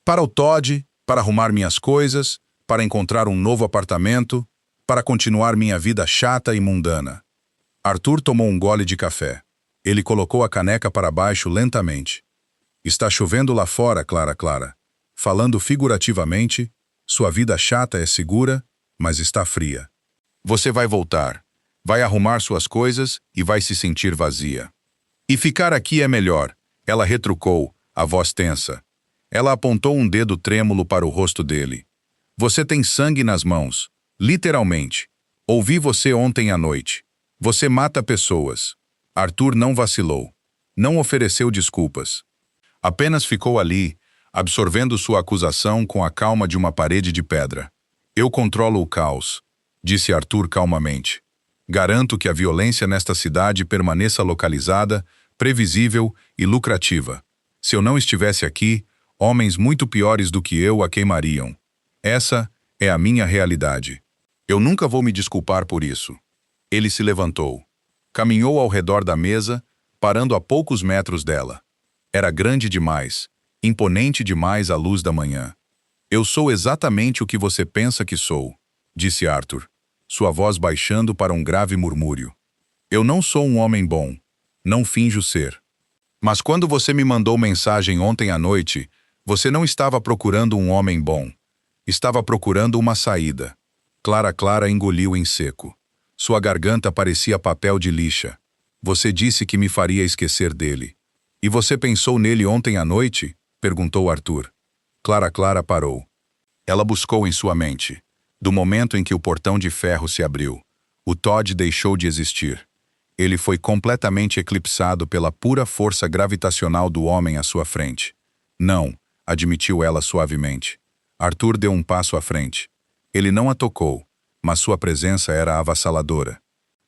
Para o Todd, para arrumar minhas coisas, para encontrar um novo apartamento, para continuar minha vida chata e mundana. Arthur tomou um gole de café. Ele colocou a caneca para baixo lentamente. Está chovendo lá fora, Clara. Falando figurativamente, sua vida chata é segura, mas está fria. Você vai voltar, vai arrumar suas coisas e vai se sentir vazia. E ficar aqui é melhor, ela retrucou, a voz tensa. Ela apontou um dedo trêmulo para o rosto dele. Você tem sangue nas mãos, literalmente. Ouvi você ontem à noite. Você mata pessoas. Arthur não vacilou. Não ofereceu desculpas. Apenas ficou ali, absorvendo sua acusação com a calma de uma parede de pedra. Eu controlo o caos, disse Arthur calmamente. Garanto que a violência nesta cidade permaneça localizada, previsível e lucrativa. Se eu não estivesse aqui, homens muito piores do que eu a queimariam. Essa é a minha realidade. Eu nunca vou me desculpar por isso. Ele se levantou. Caminhou ao redor da mesa, parando a poucos metros dela. Era grande demais, imponente demais à luz da manhã. Eu sou exatamente o que você pensa que sou, disse Arthur, sua voz baixando para um grave murmúrio. Eu não sou um homem bom. Não finjo ser. Mas quando você me mandou mensagem ontem à noite, você não estava procurando um homem bom. Estava procurando uma saída. Clara engoliu em seco. Sua garganta parecia papel de lixa. Você disse que me faria esquecer dele. E você pensou nele ontem à noite? Perguntou Arthur. Clara parou. Ela buscou em sua mente. Do momento em que o portão de ferro se abriu, o Todd deixou de existir. Ele foi completamente eclipsado pela pura força gravitacional do homem à sua frente. Não, admitiu ela suavemente. Arthur deu um passo à frente. Ele não a tocou, mas sua presença era avassaladora.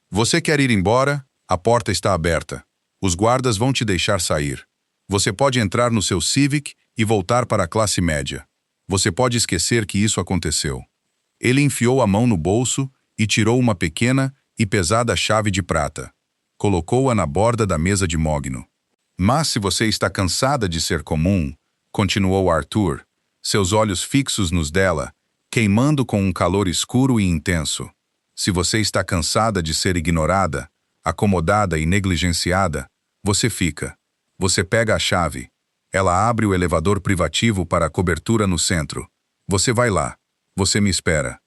Você quer ir embora? A porta está aberta. Os guardas vão te deixar sair. Você pode entrar no seu Civic e voltar para a classe média. Você pode esquecer que isso aconteceu. Ele enfiou a mão no bolso e tirou uma pequena e pesada chave de prata. Colocou-a na borda da mesa de mogno. Mas se você está cansada de ser comum, continuou Arthur, seus olhos fixos nos dela, queimando com um calor escuro e intenso. Se você está cansada de ser ignorada, acomodada e negligenciada, você fica. Você pega a chave. Ela abre o elevador privativo para a cobertura no centro. Você vai lá. Você me espera.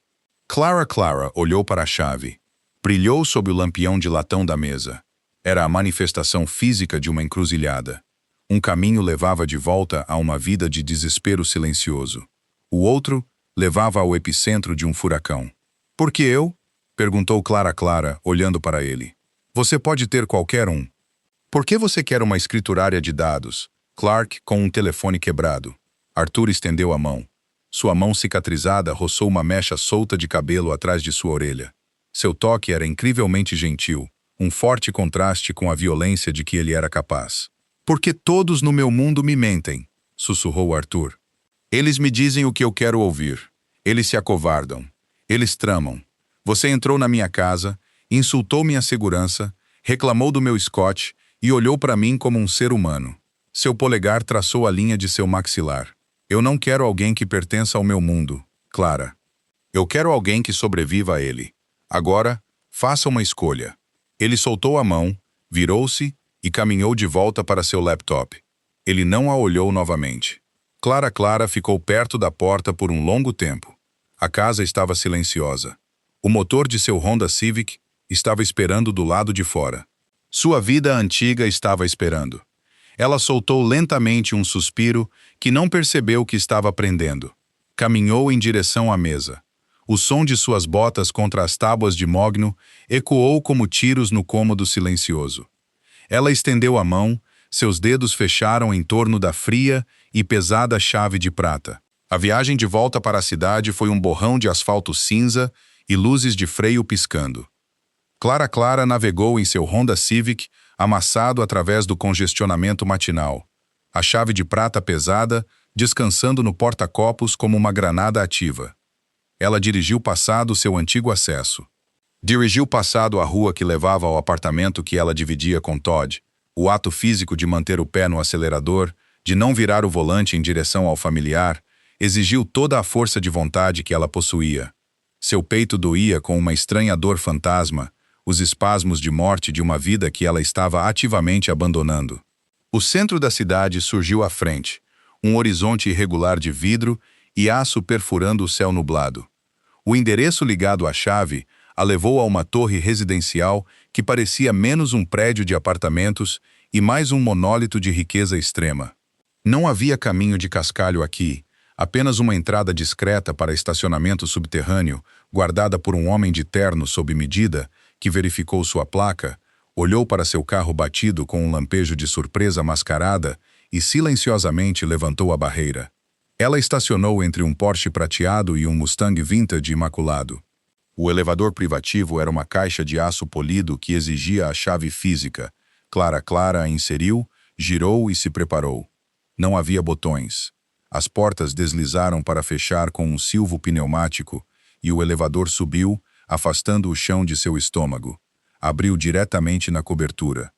Clara olhou para a chave. Brilhou sob o lampião de latão da mesa. Era a manifestação física de uma encruzilhada. Um caminho levava de volta a uma vida de desespero silencioso. O outro levava ao epicentro de um furacão. Por que eu? Perguntou Clara, olhando para ele. Você pode ter qualquer um. Por que você quer uma escriturária de dados? Clark, com um telefone quebrado. Arthur estendeu a mão. Sua mão cicatrizada roçou uma mecha solta de cabelo atrás de sua orelha. Seu toque era incrivelmente gentil, um forte contraste com a violência de que ele era capaz. Porque todos no meu mundo me mentem, sussurrou Arthur. Eles me dizem o que eu quero ouvir. Eles se acovardam. Eles tramam. Você entrou na minha casa, insultou minha segurança, reclamou do meu Scott e olhou para mim como um ser humano. Seu polegar traçou a linha de seu maxilar. Eu não quero alguém que pertença ao meu mundo, Clara. Eu quero alguém que sobreviva a ele. Agora, faça uma escolha. Ele soltou a mão, virou-se e caminhou de volta para seu laptop. Ele não a olhou novamente. Clara ficou perto da porta por um longo tempo. A casa estava silenciosa. O motor de seu Honda Civic estava esperando do lado de fora. Sua vida antiga estava esperando. Ela soltou lentamente um suspiro que não percebeu que estava prendendo. Caminhou em direção à mesa. O som de suas botas contra as tábuas de mogno ecoou como tiros no cômodo silencioso. Ela estendeu a mão, seus dedos fecharam em torno da fria e pesada chave de prata. A viagem de volta para a cidade foi um borrão de asfalto cinza e luzes de freio piscando. Clara navegou em seu Honda Civic, amassado através do congestionamento matinal. A chave de prata pesada, descansando no porta-copos como uma granada ativa. Ela dirigiu passado seu antigo acesso. Dirigiu passado a rua que levava ao apartamento que ela dividia com Todd. O ato físico de manter o pé no acelerador, de não virar o volante em direção ao familiar, exigiu toda a força de vontade que ela possuía. Seu peito doía com uma estranha dor fantasma, os espasmos de morte de uma vida que ela estava ativamente abandonando. O centro da cidade surgiu à frente, um horizonte irregular de vidro e aço perfurando o céu nublado. O endereço ligado à chave a levou a uma torre residencial que parecia menos um prédio de apartamentos e mais um monólito de riqueza extrema. Não havia caminho de cascalho aqui, apenas uma entrada discreta para estacionamento subterrâneo, guardada por um homem de terno sob medida, que verificou sua placa, olhou para seu carro batido com um lampejo de surpresa mascarada e silenciosamente levantou a barreira. Ela estacionou entre um Porsche prateado e um Mustang Vintage imaculado. O elevador privativo era uma caixa de aço polido que exigia a chave física. Clara a inseriu, girou e se preparou. Não havia botões. As portas deslizaram para fechar com um silvo pneumático e o elevador subiu, afastando o chão de seu estômago. Abriu diretamente na cobertura.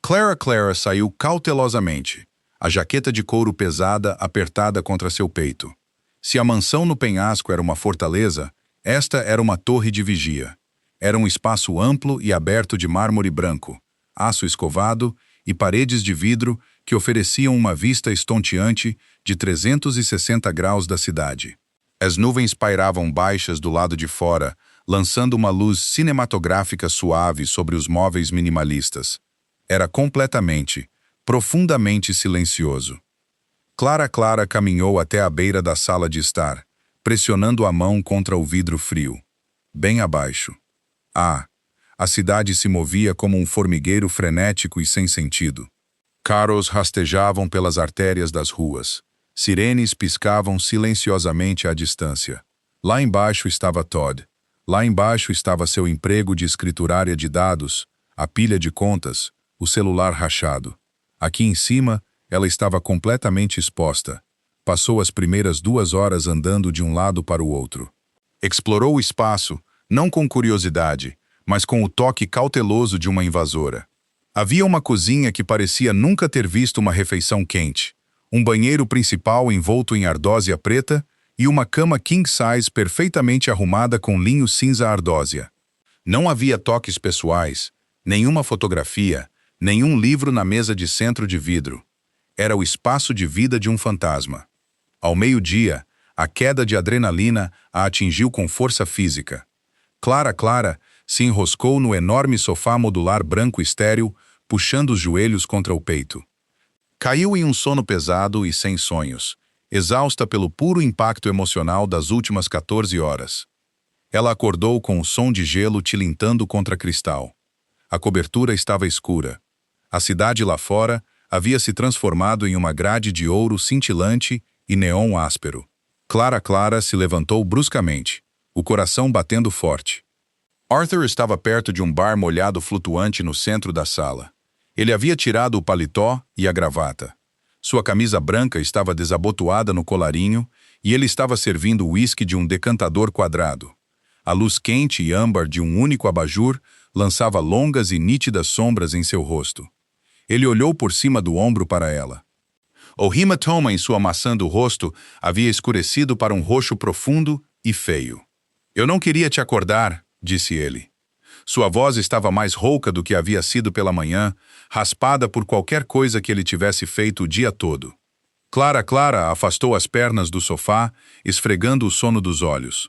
Clara saiu cautelosamente, a jaqueta de couro pesada apertada contra seu peito. Se a mansão no penhasco era uma fortaleza, esta era uma torre de vigia. Era um espaço amplo e aberto de mármore branco, aço escovado e paredes de vidro que ofereciam uma vista estonteante de 360 graus da cidade. As nuvens pairavam baixas do lado de fora, lançando uma luz cinematográfica suave sobre os móveis minimalistas. Era completamente, profundamente silencioso. Clara caminhou até a beira da sala de estar, pressionando a mão contra o vidro frio. Bem abaixo. A cidade se movia como um formigueiro frenético e sem sentido. Carros rastejavam pelas artérias das ruas. Sirenes piscavam silenciosamente à distância. Lá embaixo estava Todd. Lá embaixo estava seu emprego de escriturária de dados, a pilha de contas, o celular rachado. Aqui em cima, ela estava completamente exposta. Passou as primeiras 2 horas andando de um lado para o outro. Explorou o espaço, não com curiosidade, mas com o toque cauteloso de uma invasora. Havia uma cozinha que parecia nunca ter visto uma refeição quente, um banheiro principal envolto em ardósia preta e uma cama king-size perfeitamente arrumada com linho cinza ardósia. Não havia toques pessoais, nenhuma fotografia, nenhum livro na mesa de centro de vidro. Era o espaço de vida de um fantasma. Ao meio-dia, a queda de adrenalina a atingiu com força física. Clara se enroscou no enorme sofá modular branco estéril, puxando os joelhos contra o peito. Caiu em um sono pesado e sem sonhos, exausta pelo puro impacto emocional das últimas 14 horas. Ela acordou com o som de gelo tilintando contra cristal. A cobertura estava escura. A cidade lá fora havia se transformado em uma grade de ouro cintilante e neon áspero. Clara se levantou bruscamente, o coração batendo forte. Arthur estava perto de um bar molhado flutuante no centro da sala. Ele havia tirado o paletó e a gravata. Sua camisa branca estava desabotoada no colarinho e ele estava servindo uísque de um decantador quadrado. A luz quente e âmbar de um único abajur lançava longas e nítidas sombras em seu rosto. Ele olhou por cima do ombro para ela. O hematoma em sua maçã do rosto havia escurecido para um roxo profundo e feio. "Eu não queria te acordar", disse ele. Sua voz estava mais rouca do que havia sido pela manhã, raspada por qualquer coisa que ele tivesse feito o dia todo. Clara afastou as pernas do sofá, esfregando o sono dos olhos.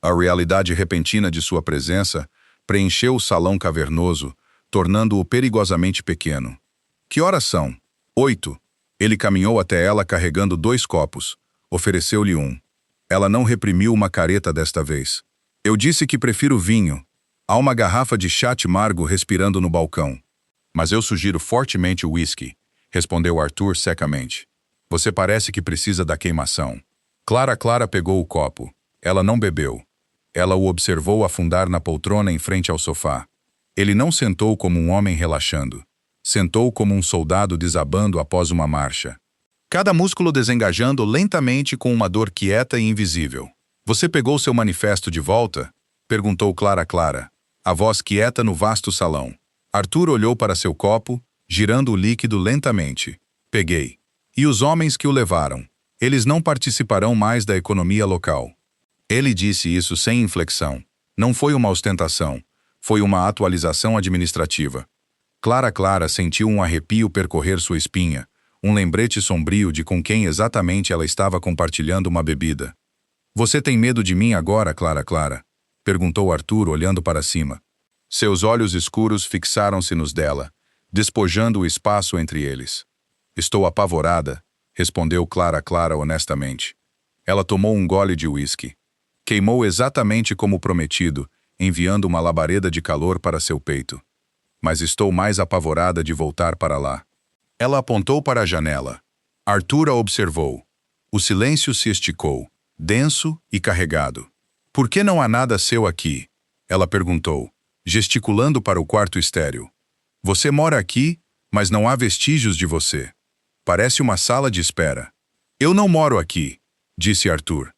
A realidade repentina de sua presença preencheu o salão cavernoso, tornando-o perigosamente pequeno. "Que horas são?" "8. Ele caminhou até ela carregando 2 copos. Ofereceu-lhe um. Ela não reprimiu uma careta desta vez. "Eu disse que prefiro vinho. Há uma garrafa de chá amargo respirando no balcão." "Mas eu sugiro fortemente o whisky", respondeu Arthur secamente. "Você parece que precisa da queimação." Clara pegou o copo. Ela não bebeu. Ela o observou afundar na poltrona em frente ao sofá. Ele não sentou como um homem relaxando. Sentou como um soldado desabando após uma marcha. Cada músculo desengajando lentamente com uma dor quieta e invisível. "Você pegou seu manifesto de volta?" perguntou Clara, a voz quieta no vasto salão. Arthur olhou para seu copo, girando o líquido lentamente. "Peguei." "E os homens que o levaram? Eles não participarão mais da economia local." Ele disse isso sem inflexão. Não foi uma ostentação. Foi uma atualização administrativa. Clara sentiu um arrepio percorrer sua espinha, um lembrete sombrio de com quem exatamente ela estava compartilhando uma bebida. "Você tem medo de mim agora, Clara?" perguntou Arthur olhando para cima. Seus olhos escuros fixaram-se nos dela, despojando o espaço entre eles. "Estou apavorada", respondeu Clara honestamente. Ela tomou um gole de uísque. Queimou exatamente como prometido, enviando uma labareda de calor para seu peito. "Mas estou mais apavorada de voltar para lá." Ela apontou para a janela. Arthur a observou. O silêncio se esticou, denso e carregado. "Por que não há nada seu aqui?" ela perguntou, gesticulando para o quarto estéril. "Você mora aqui, mas não há vestígios de você. Parece uma sala de espera." "Eu não moro aqui", disse Arthur.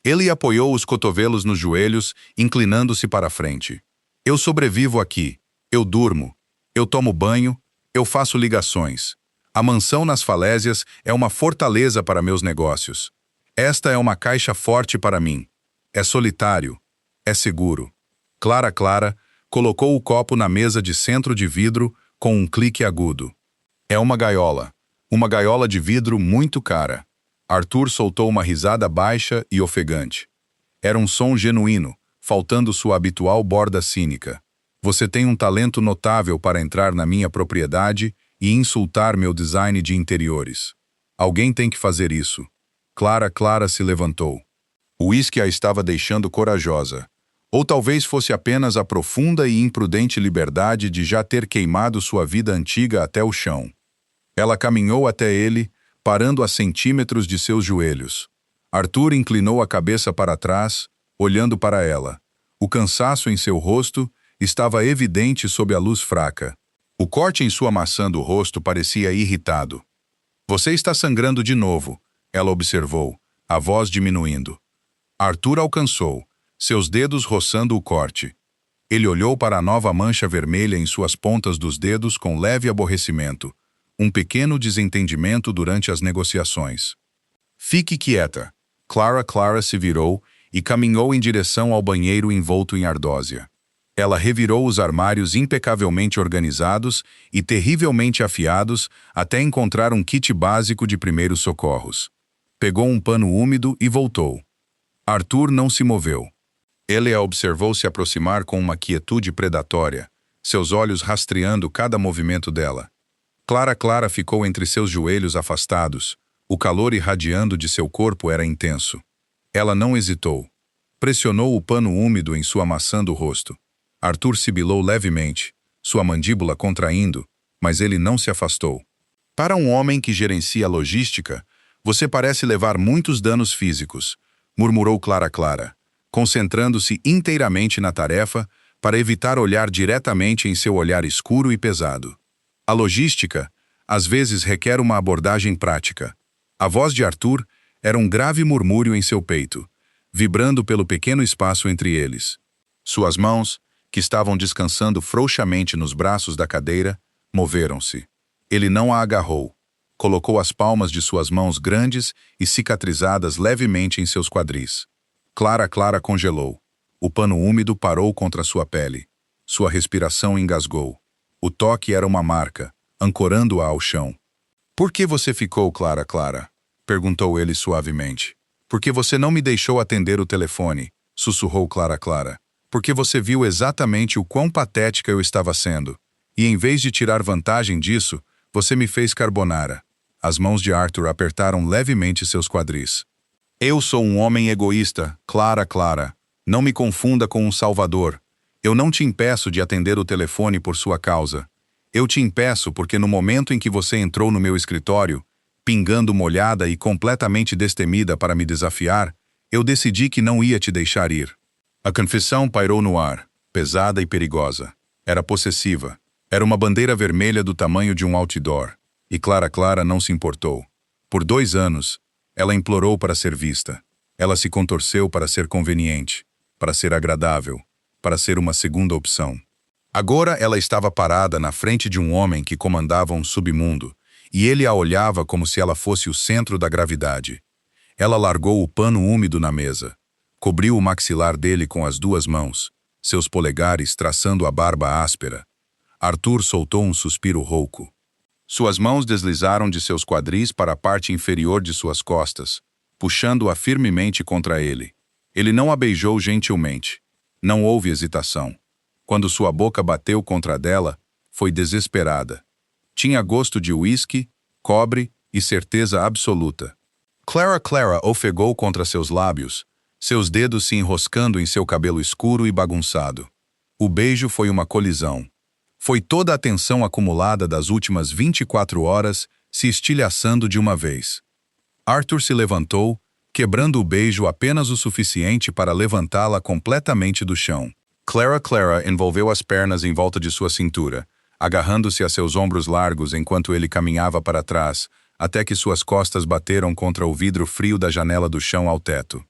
Ele apoiou os cotovelos nos joelhos, inclinando-se para a frente. "Eu sobrevivo aqui. Eu durmo. Eu tomo banho. Eu faço ligações. A mansão nas falésias é uma fortaleza para meus negócios. Esta é uma caixa forte para mim. É solitário. É seguro." Clara colocou o copo na mesa de centro de vidro com um clique agudo. "É uma gaiola. Uma gaiola de vidro muito cara." Arthur soltou uma risada baixa e ofegante. Era um som genuíno, faltando sua habitual borda cínica. "Você tem um talento notável para entrar na minha propriedade e insultar meu design de interiores. Alguém tem que fazer isso." Clara se levantou. O uísque a estava deixando corajosa. Ou talvez fosse apenas a profunda e imprudente liberdade de já ter queimado sua vida antiga até o chão. Ela caminhou até ele, parando a centímetros de seus joelhos. Arthur inclinou a cabeça para trás, olhando para ela. O cansaço em seu rosto estava evidente sob a luz fraca. O corte em sua maçã do rosto parecia irritado. "Você está sangrando de novo", ela observou, a voz diminuindo. Arthur alcançou, seus dedos roçando o corte. Ele olhou para a nova mancha vermelha em suas pontas dos dedos com leve aborrecimento. Um pequeno desentendimento durante as negociações. "Fique quieta." Clara se virou e caminhou em direção ao banheiro envolto em ardósia. Ela revirou os armários impecavelmente organizados e terrivelmente afiados até encontrar um kit básico de primeiros socorros. Pegou um pano úmido e voltou. Arthur não se moveu. Ele a observou se aproximar com uma quietude predatória, seus olhos rastreando cada movimento dela. Clara ficou entre seus joelhos afastados. O calor irradiando de seu corpo era intenso. Ela não hesitou. Pressionou o pano úmido em sua maçã do rosto. Arthur sibilou levemente. sua mandíbula contraindo, mas ele não se afastou. Para um homem que gerencia logística, você parece levar muitos danos físicos, murmurou Clara, concentrando-se inteiramente na tarefa para evitar olhar diretamente em seu olhar escuro e pesado. A logística, às vezes, requer uma abordagem prática. A voz de Arthur era um grave murmúrio em seu peito, vibrando pelo pequeno espaço entre eles. Suas mãos, que estavam descansando frouxamente nos braços da cadeira, moveram-se. Ele não a agarrou. Colocou as palmas de suas mãos grandes e cicatrizadas levemente em seus quadris. Clara congelou. O pano úmido parou contra sua pele. Sua respiração engasgou. O toque era uma marca, ancorando-a ao chão. "Por que você ficou, Clara?" perguntou ele suavemente. "Porque você não me deixou atender o telefone", sussurrou Clara. "Porque você viu exatamente o quão patética eu estava sendo. E em vez de tirar vantagem disso, você me fez carbonara." As mãos de Arthur apertaram levemente seus quadris. "Eu sou um homem egoísta, Clara. Não me confunda com um salvador. Eu não te impeço de atender o telefone por sua causa. Eu te impeço porque no momento em que você entrou no meu escritório, pingando molhada e completamente destemida para me desafiar, eu decidi que não ia te deixar ir." A confissão pairou no ar, pesada e perigosa. Era possessiva. Era uma bandeira vermelha do tamanho de um outdoor. E Clara não se importou. Por 2 anos, ela implorou para ser vista. Ela se contorceu para ser conveniente, para ser agradável, para ser uma segunda opção. Agora ela estava parada na frente de um homem que comandava um submundo, e ele a olhava como se ela fosse o centro da gravidade. Ela largou o pano úmido na mesa, cobriu o maxilar dele com as 2 mãos, seus polegares traçando a barba áspera. Arthur soltou um suspiro rouco. Suas mãos deslizaram de seus quadris para a parte inferior de suas costas, puxando-a firmemente contra ele. Ele não a beijou gentilmente. Não houve hesitação. Quando sua boca bateu contra a dela, foi desesperada. Tinha gosto de uísque, cobre e certeza absoluta. Clara ofegou contra seus lábios, seus dedos se enroscando em seu cabelo escuro e bagunçado. O beijo foi uma colisão. Foi toda a tensão acumulada das últimas 24 horas se estilhaçando de uma vez. Arthur se levantou, quebrando o beijo apenas o suficiente para levantá-la completamente do chão. Clara envolveu as pernas em volta de sua cintura, agarrando-se a seus ombros largos enquanto ele caminhava para trás, até que suas costas bateram contra o vidro frio da janela do chão ao teto.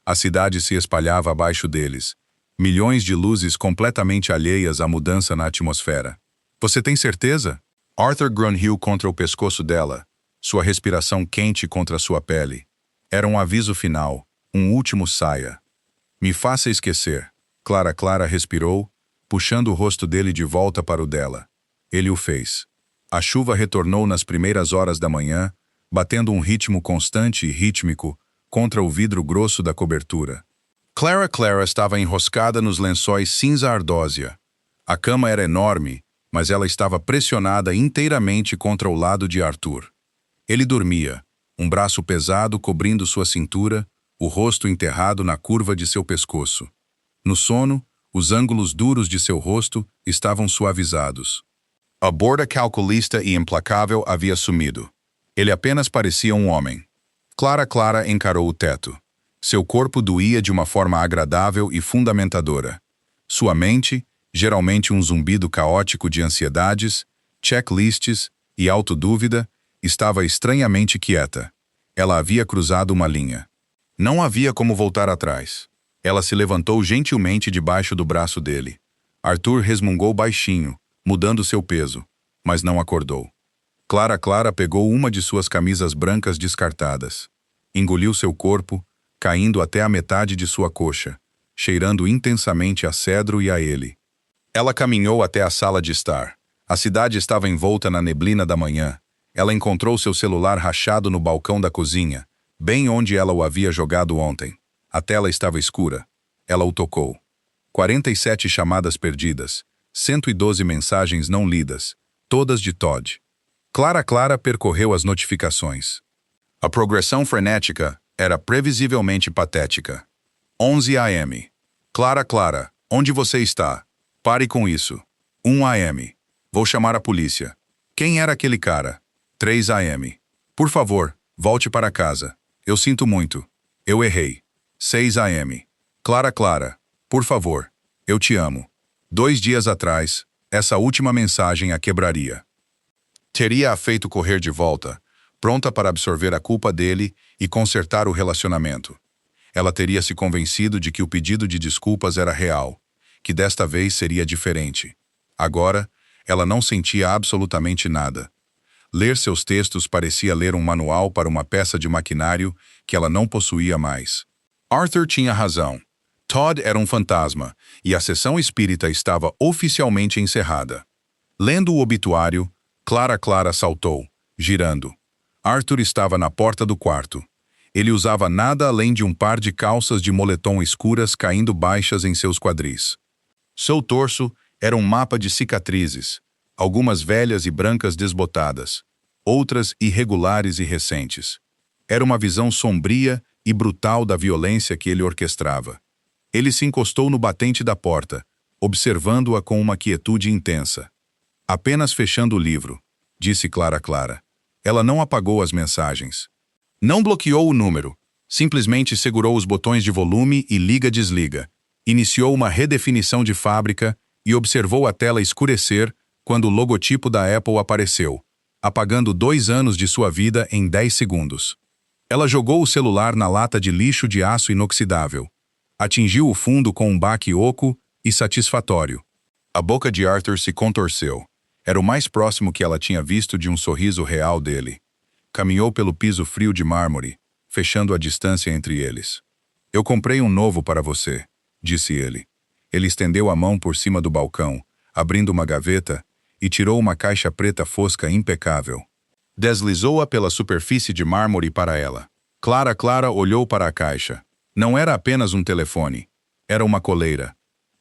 A cidade se espalhava abaixo deles. Milhões de luzes completamente alheias à mudança na atmosfera. "Você tem certeza?" Arthur grunhiu contra o pescoço dela, sua respiração quente contra sua pele. Era um aviso final, um último saia. "Me faça esquecer." Clara respirou, puxando o rosto dele de volta para o dela. Ele o fez. A chuva retornou nas primeiras horas da manhã, batendo um ritmo constante e rítmico contra o vidro grosso da cobertura. Clara estava enroscada nos lençóis cinza ardósia. A cama era enorme, mas ela estava pressionada inteiramente contra o lado de Arthur. Ele dormia, um braço pesado cobrindo sua cintura, o rosto enterrado na curva de seu pescoço. No sono, os ângulos duros de seu rosto estavam suavizados. A borda calculista e implacável havia sumido. Ele apenas parecia um homem. Clara encarou o teto. Seu corpo doía de uma forma agradável e fundamentadora. Sua mente, geralmente um zumbido caótico de ansiedades, checklists e autodúvida, estava estranhamente quieta. Ela havia cruzado uma linha. Não havia como voltar atrás. Ela se levantou gentilmente debaixo do braço dele. Arthur resmungou baixinho, mudando seu peso, mas não acordou. Clara pegou uma de suas camisas brancas descartadas. Engoliu seu corpo, caindo até a metade de sua coxa, cheirando intensamente a cedro e a ele. Ela caminhou até a sala de estar. A cidade estava envolta na neblina da manhã. Ela encontrou seu celular rachado no balcão da cozinha, bem onde ela o havia jogado ontem. A tela estava escura. Ela o tocou. 47 chamadas perdidas, 112 mensagens não lidas, todas de Todd. Clara percorreu as notificações. A progressão frenética era previsivelmente patética. 11 a.m. Clara, onde você está? Pare com isso. 1 AM. Vou chamar a polícia. Quem era aquele cara? 3 AM. Por favor, volte para casa. Eu sinto muito. Eu errei. 6 AM. Clara, por favor. Eu te amo. 2 dias atrás, essa última mensagem a quebraria. Teria a feito correr de volta, pronta para absorver a culpa dele e consertar o relacionamento. Ela teria se convencido de que o pedido de desculpas era real, que desta vez seria diferente. Agora, ela não sentia absolutamente nada. Ler seus textos parecia ler um manual para uma peça de maquinário que ela não possuía mais. Arthur tinha razão. Todd era um fantasma, e a sessão espírita estava oficialmente encerrada. Lendo o obituário, Clara saltou, girando. Arthur estava na porta do quarto. Ele usava nada além de um par de calças de moletom escuras caindo baixas em seus quadris. Seu torso era um mapa de cicatrizes, algumas velhas e brancas desbotadas, outras irregulares e recentes. Era uma visão sombria e brutal da violência que ele orquestrava. Ele se encostou no batente da porta, observando-a com uma quietude intensa. Apenas fechando o livro, disse Clara. Ela não apagou as mensagens. Não bloqueou o número, simplesmente segurou os botões de volume e liga-desliga. Iniciou uma redefinição de fábrica e observou a tela escurecer quando o logotipo da Apple apareceu, apagando 2 anos de sua vida em 10 segundos. Ela jogou o celular na lata de lixo de aço inoxidável. Atingiu o fundo com um baque oco e satisfatório. A boca de Arthur se contorceu. Era o mais próximo que ela tinha visto de um sorriso real dele. Caminhou pelo piso frio de mármore, fechando a distância entre eles. Eu comprei um novo para você, disse ele. Ele estendeu a mão por cima do balcão, abrindo uma gaveta, e tirou uma caixa preta fosca impecável. Deslizou-a pela superfície de mármore para ela. Clara olhou para a caixa. Não era apenas um telefone. Era uma coleira.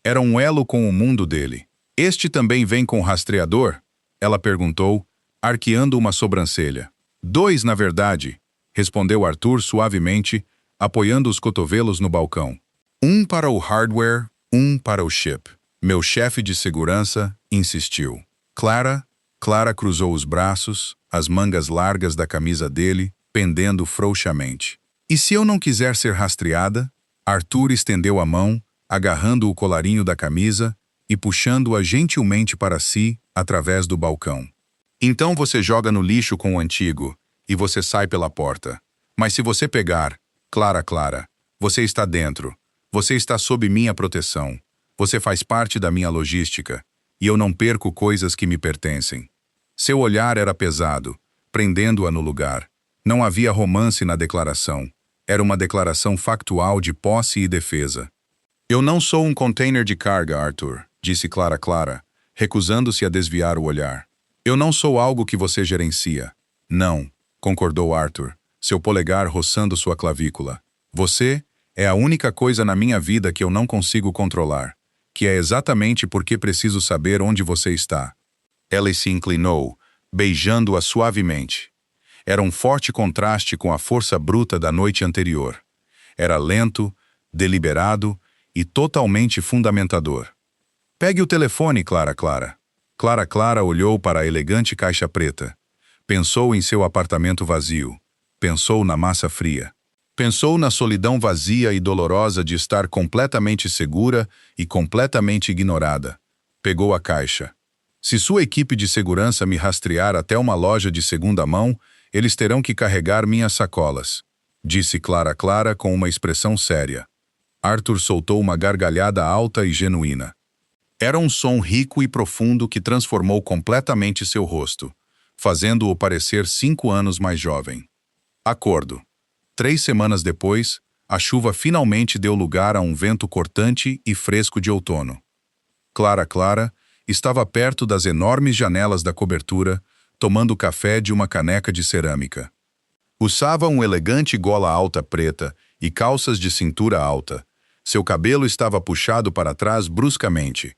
Era um elo com o mundo dele. Este também vem com rastreador? Ela perguntou, arqueando uma sobrancelha. 2, na verdade, respondeu Arthur suavemente, apoiando os cotovelos no balcão. 1 para o hardware, 1 para o chip. Meu chefe de segurança insistiu. Clara cruzou os braços, as mangas largas da camisa dele, pendendo frouxamente. E se eu não quiser ser rastreada? Arthur estendeu a mão, agarrando o colarinho da camisa e puxando-a gentilmente para si, através do balcão. Então você joga no lixo com o antigo, e você sai pela porta. Mas se você pegar, Clara, você está dentro. Você está sob minha proteção. Você faz parte da minha logística, e eu não perco coisas que me pertencem. Seu olhar era pesado, prendendo-a no lugar. Não havia romance na declaração. Era uma declaração factual de posse e defesa. Eu não sou um container de carga, Arthur, disse Clara, recusando-se a desviar o olhar. Eu não sou algo que você gerencia. Não, concordou Arthur, seu polegar roçando sua clavícula. Você é a única coisa na minha vida que eu não consigo controlar, que é exatamente porque preciso saber onde você está. Ela se inclinou, beijando-a suavemente. Era um forte contraste com a força bruta da noite anterior. Era lento, deliberado e totalmente fundamentador. Pegue o telefone, Clara. Clara olhou para a elegante caixa preta. Pensou em seu apartamento vazio. Pensou na massa fria. Pensou na solidão vazia e dolorosa de estar completamente segura e completamente ignorada. Pegou a caixa. Se sua equipe de segurança me rastrear até uma loja de segunda mão, eles terão que carregar minhas sacolas, disse Clara com uma expressão séria. Arthur soltou uma gargalhada alta e genuína. Era um som rico e profundo que transformou completamente seu rosto, fazendo-o parecer 5 anos mais jovem. Acordo. 3 semanas depois, a chuva finalmente deu lugar a um vento cortante e fresco de outono. Clara estava perto das enormes janelas da cobertura, tomando café de uma caneca de cerâmica. Usava um elegante gola alta preta e calças de cintura alta. Seu cabelo estava puxado para trás bruscamente.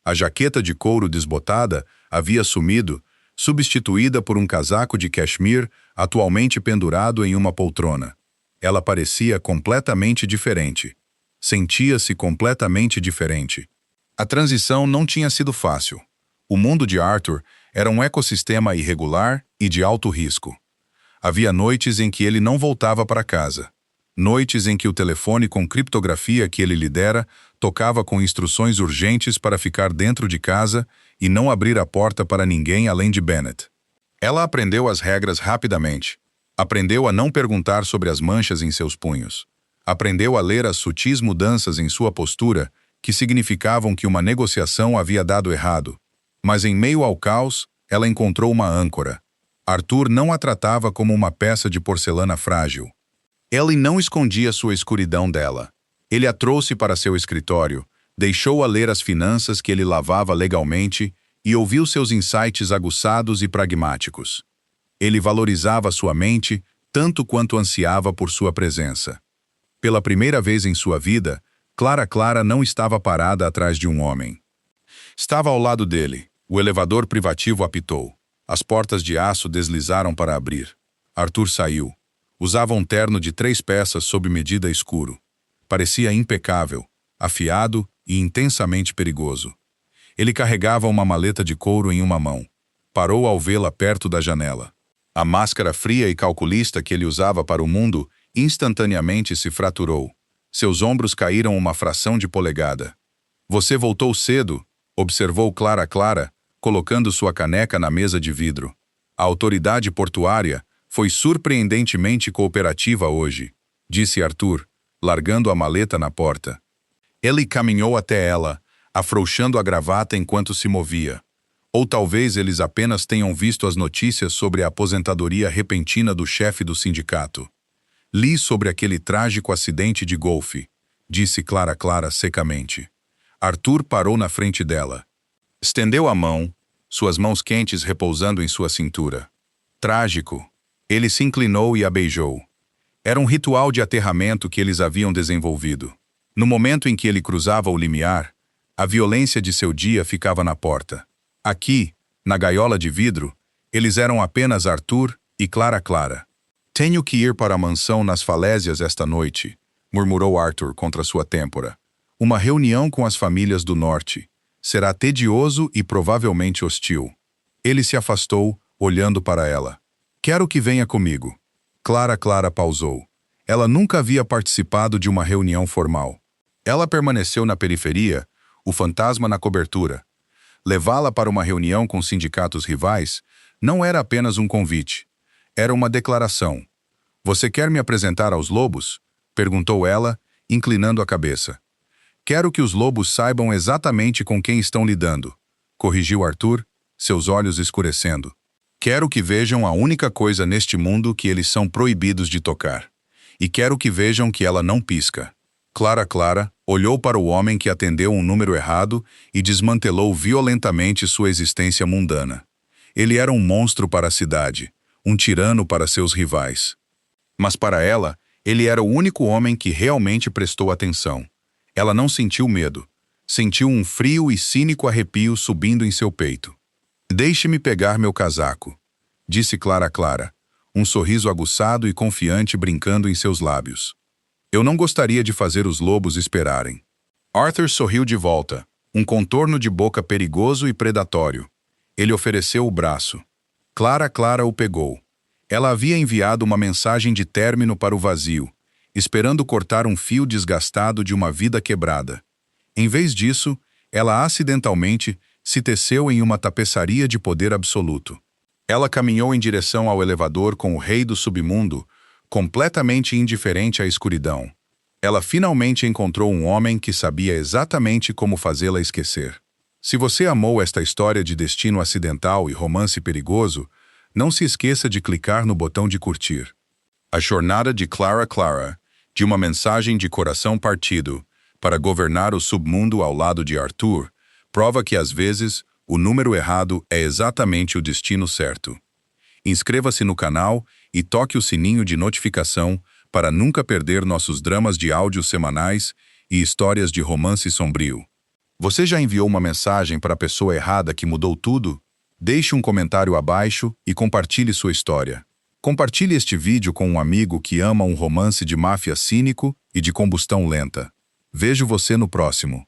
A jaqueta de couro desbotada havia sumido, substituída por um casaco de cashmere atualmente pendurado em uma poltrona. Ela parecia completamente diferente. Sentia-se completamente diferente. A transição não tinha sido fácil. O mundo de Arthur era um ecossistema irregular e de alto risco. Havia noites em que ele não voltava para casa. Noites em que o telefone com criptografia que ele lhe dera tocava com instruções urgentes para ficar dentro de casa e não abrir a porta para ninguém além de Bennett. Ela aprendeu as regras rapidamente. Aprendeu a não perguntar sobre as manchas em seus punhos. Aprendeu a ler as sutis mudanças em sua postura que significavam que uma negociação havia dado errado. Mas em meio ao caos, ela encontrou uma âncora. Arthur não a tratava como uma peça de porcelana frágil. Ele não escondia sua escuridão dela. Ele a trouxe para seu escritório, deixou-a ler as finanças que ele lavava legalmente e ouviu seus insights aguçados e pragmáticos. Ele valorizava sua mente tanto quanto ansiava por sua presença. Pela primeira vez em sua vida, Clara não estava parada atrás de um homem. Estava ao lado dele. O elevador privativo apitou. As portas de aço deslizaram para abrir. Arthur saiu. Usava um terno de 3 peças sob medida escuro. Parecia impecável, afiado e intensamente perigoso. Ele carregava uma maleta de couro em uma mão. Parou ao vê-la perto da janela. A máscara fria e calculista que ele usava para o mundo instantaneamente se fraturou. Seus ombros caíram uma fração de polegada. "Você voltou cedo", observou Clara, colocando sua caneca na mesa de vidro. A autoridade portuária foi surpreendentemente cooperativa hoje, disse Arthur, largando a maleta na porta. Ele caminhou até ela, afrouxando a gravata enquanto se movia. Ou talvez eles apenas tenham visto as notícias sobre a aposentadoria repentina do chefe do sindicato. "Li sobre aquele trágico acidente de golfe", disse Clara secamente. Arthur parou na frente dela. Estendeu a mão, suas mãos quentes repousando em sua cintura. Trágico. Ele se inclinou e a beijou. Era um ritual de aterramento que eles haviam desenvolvido. No momento em que ele cruzava o limiar, a violência de seu dia ficava na porta. Aqui, na gaiola de vidro, eles eram apenas Arthur e Clara. "Tenho que ir para a mansão nas falésias esta noite", murmurou Arthur contra sua têmpora. "Uma reunião com as famílias do norte. Será tedioso e provavelmente hostil." Ele se afastou, olhando para ela. "Quero que venha comigo." Clara pausou. Ela nunca havia participado de uma reunião formal. Ela permaneceu na periferia, o fantasma na cobertura. Levá-la para uma reunião com sindicatos rivais não era apenas um convite. Era uma declaração. "Você quer me apresentar aos lobos?" perguntou ela, inclinando a cabeça. "Quero que os lobos saibam exatamente com quem estão lidando", corrigiu Arthur, seus olhos escurecendo. "Quero que vejam a única coisa neste mundo que eles são proibidos de tocar. E quero que vejam que ela não pisca." Clara olhou para o homem que atendeu um número errado e desmantelou violentamente sua existência mundana. Ele era um monstro para a cidade, um tirano para seus rivais. Mas para ela, ele era o único homem que realmente prestou atenção. Ela não sentiu medo. Sentiu um frio e cínico arrepio subindo em seu peito. "Deixe-me pegar meu casaco", disse Clara, um sorriso aguçado e confiante brincando em seus lábios. "Eu não gostaria de fazer os lobos esperarem." Arthur sorriu de volta, um contorno de boca perigoso e predatório. Ele ofereceu o braço. Clara o pegou. Ela havia enviado uma mensagem de término para o vazio, esperando cortar um fio desgastado de uma vida quebrada. Em vez disso, ela acidentalmente se teceu em uma tapeçaria de poder absoluto. Ela caminhou em direção ao elevador com o rei do submundo, completamente indiferente à escuridão. Ela finalmente encontrou um homem que sabia exatamente como fazê-la esquecer. Se você amou esta história de destino acidental e romance perigoso, não se esqueça de clicar no botão de curtir. A jornada de Clara, de uma mensagem de coração partido, para governar o submundo ao lado de Arthur, prova que às vezes o número errado é exatamente o destino certo. Inscreva-se no canal e toque o sininho de notificação para nunca perder nossos dramas de áudio semanais e histórias de romance sombrio. Você já enviou uma mensagem para a pessoa errada que mudou tudo? Deixe um comentário abaixo e compartilhe sua história. Compartilhe este vídeo com um amigo que ama um romance de máfia cínico e de combustão lenta. Vejo você no próximo.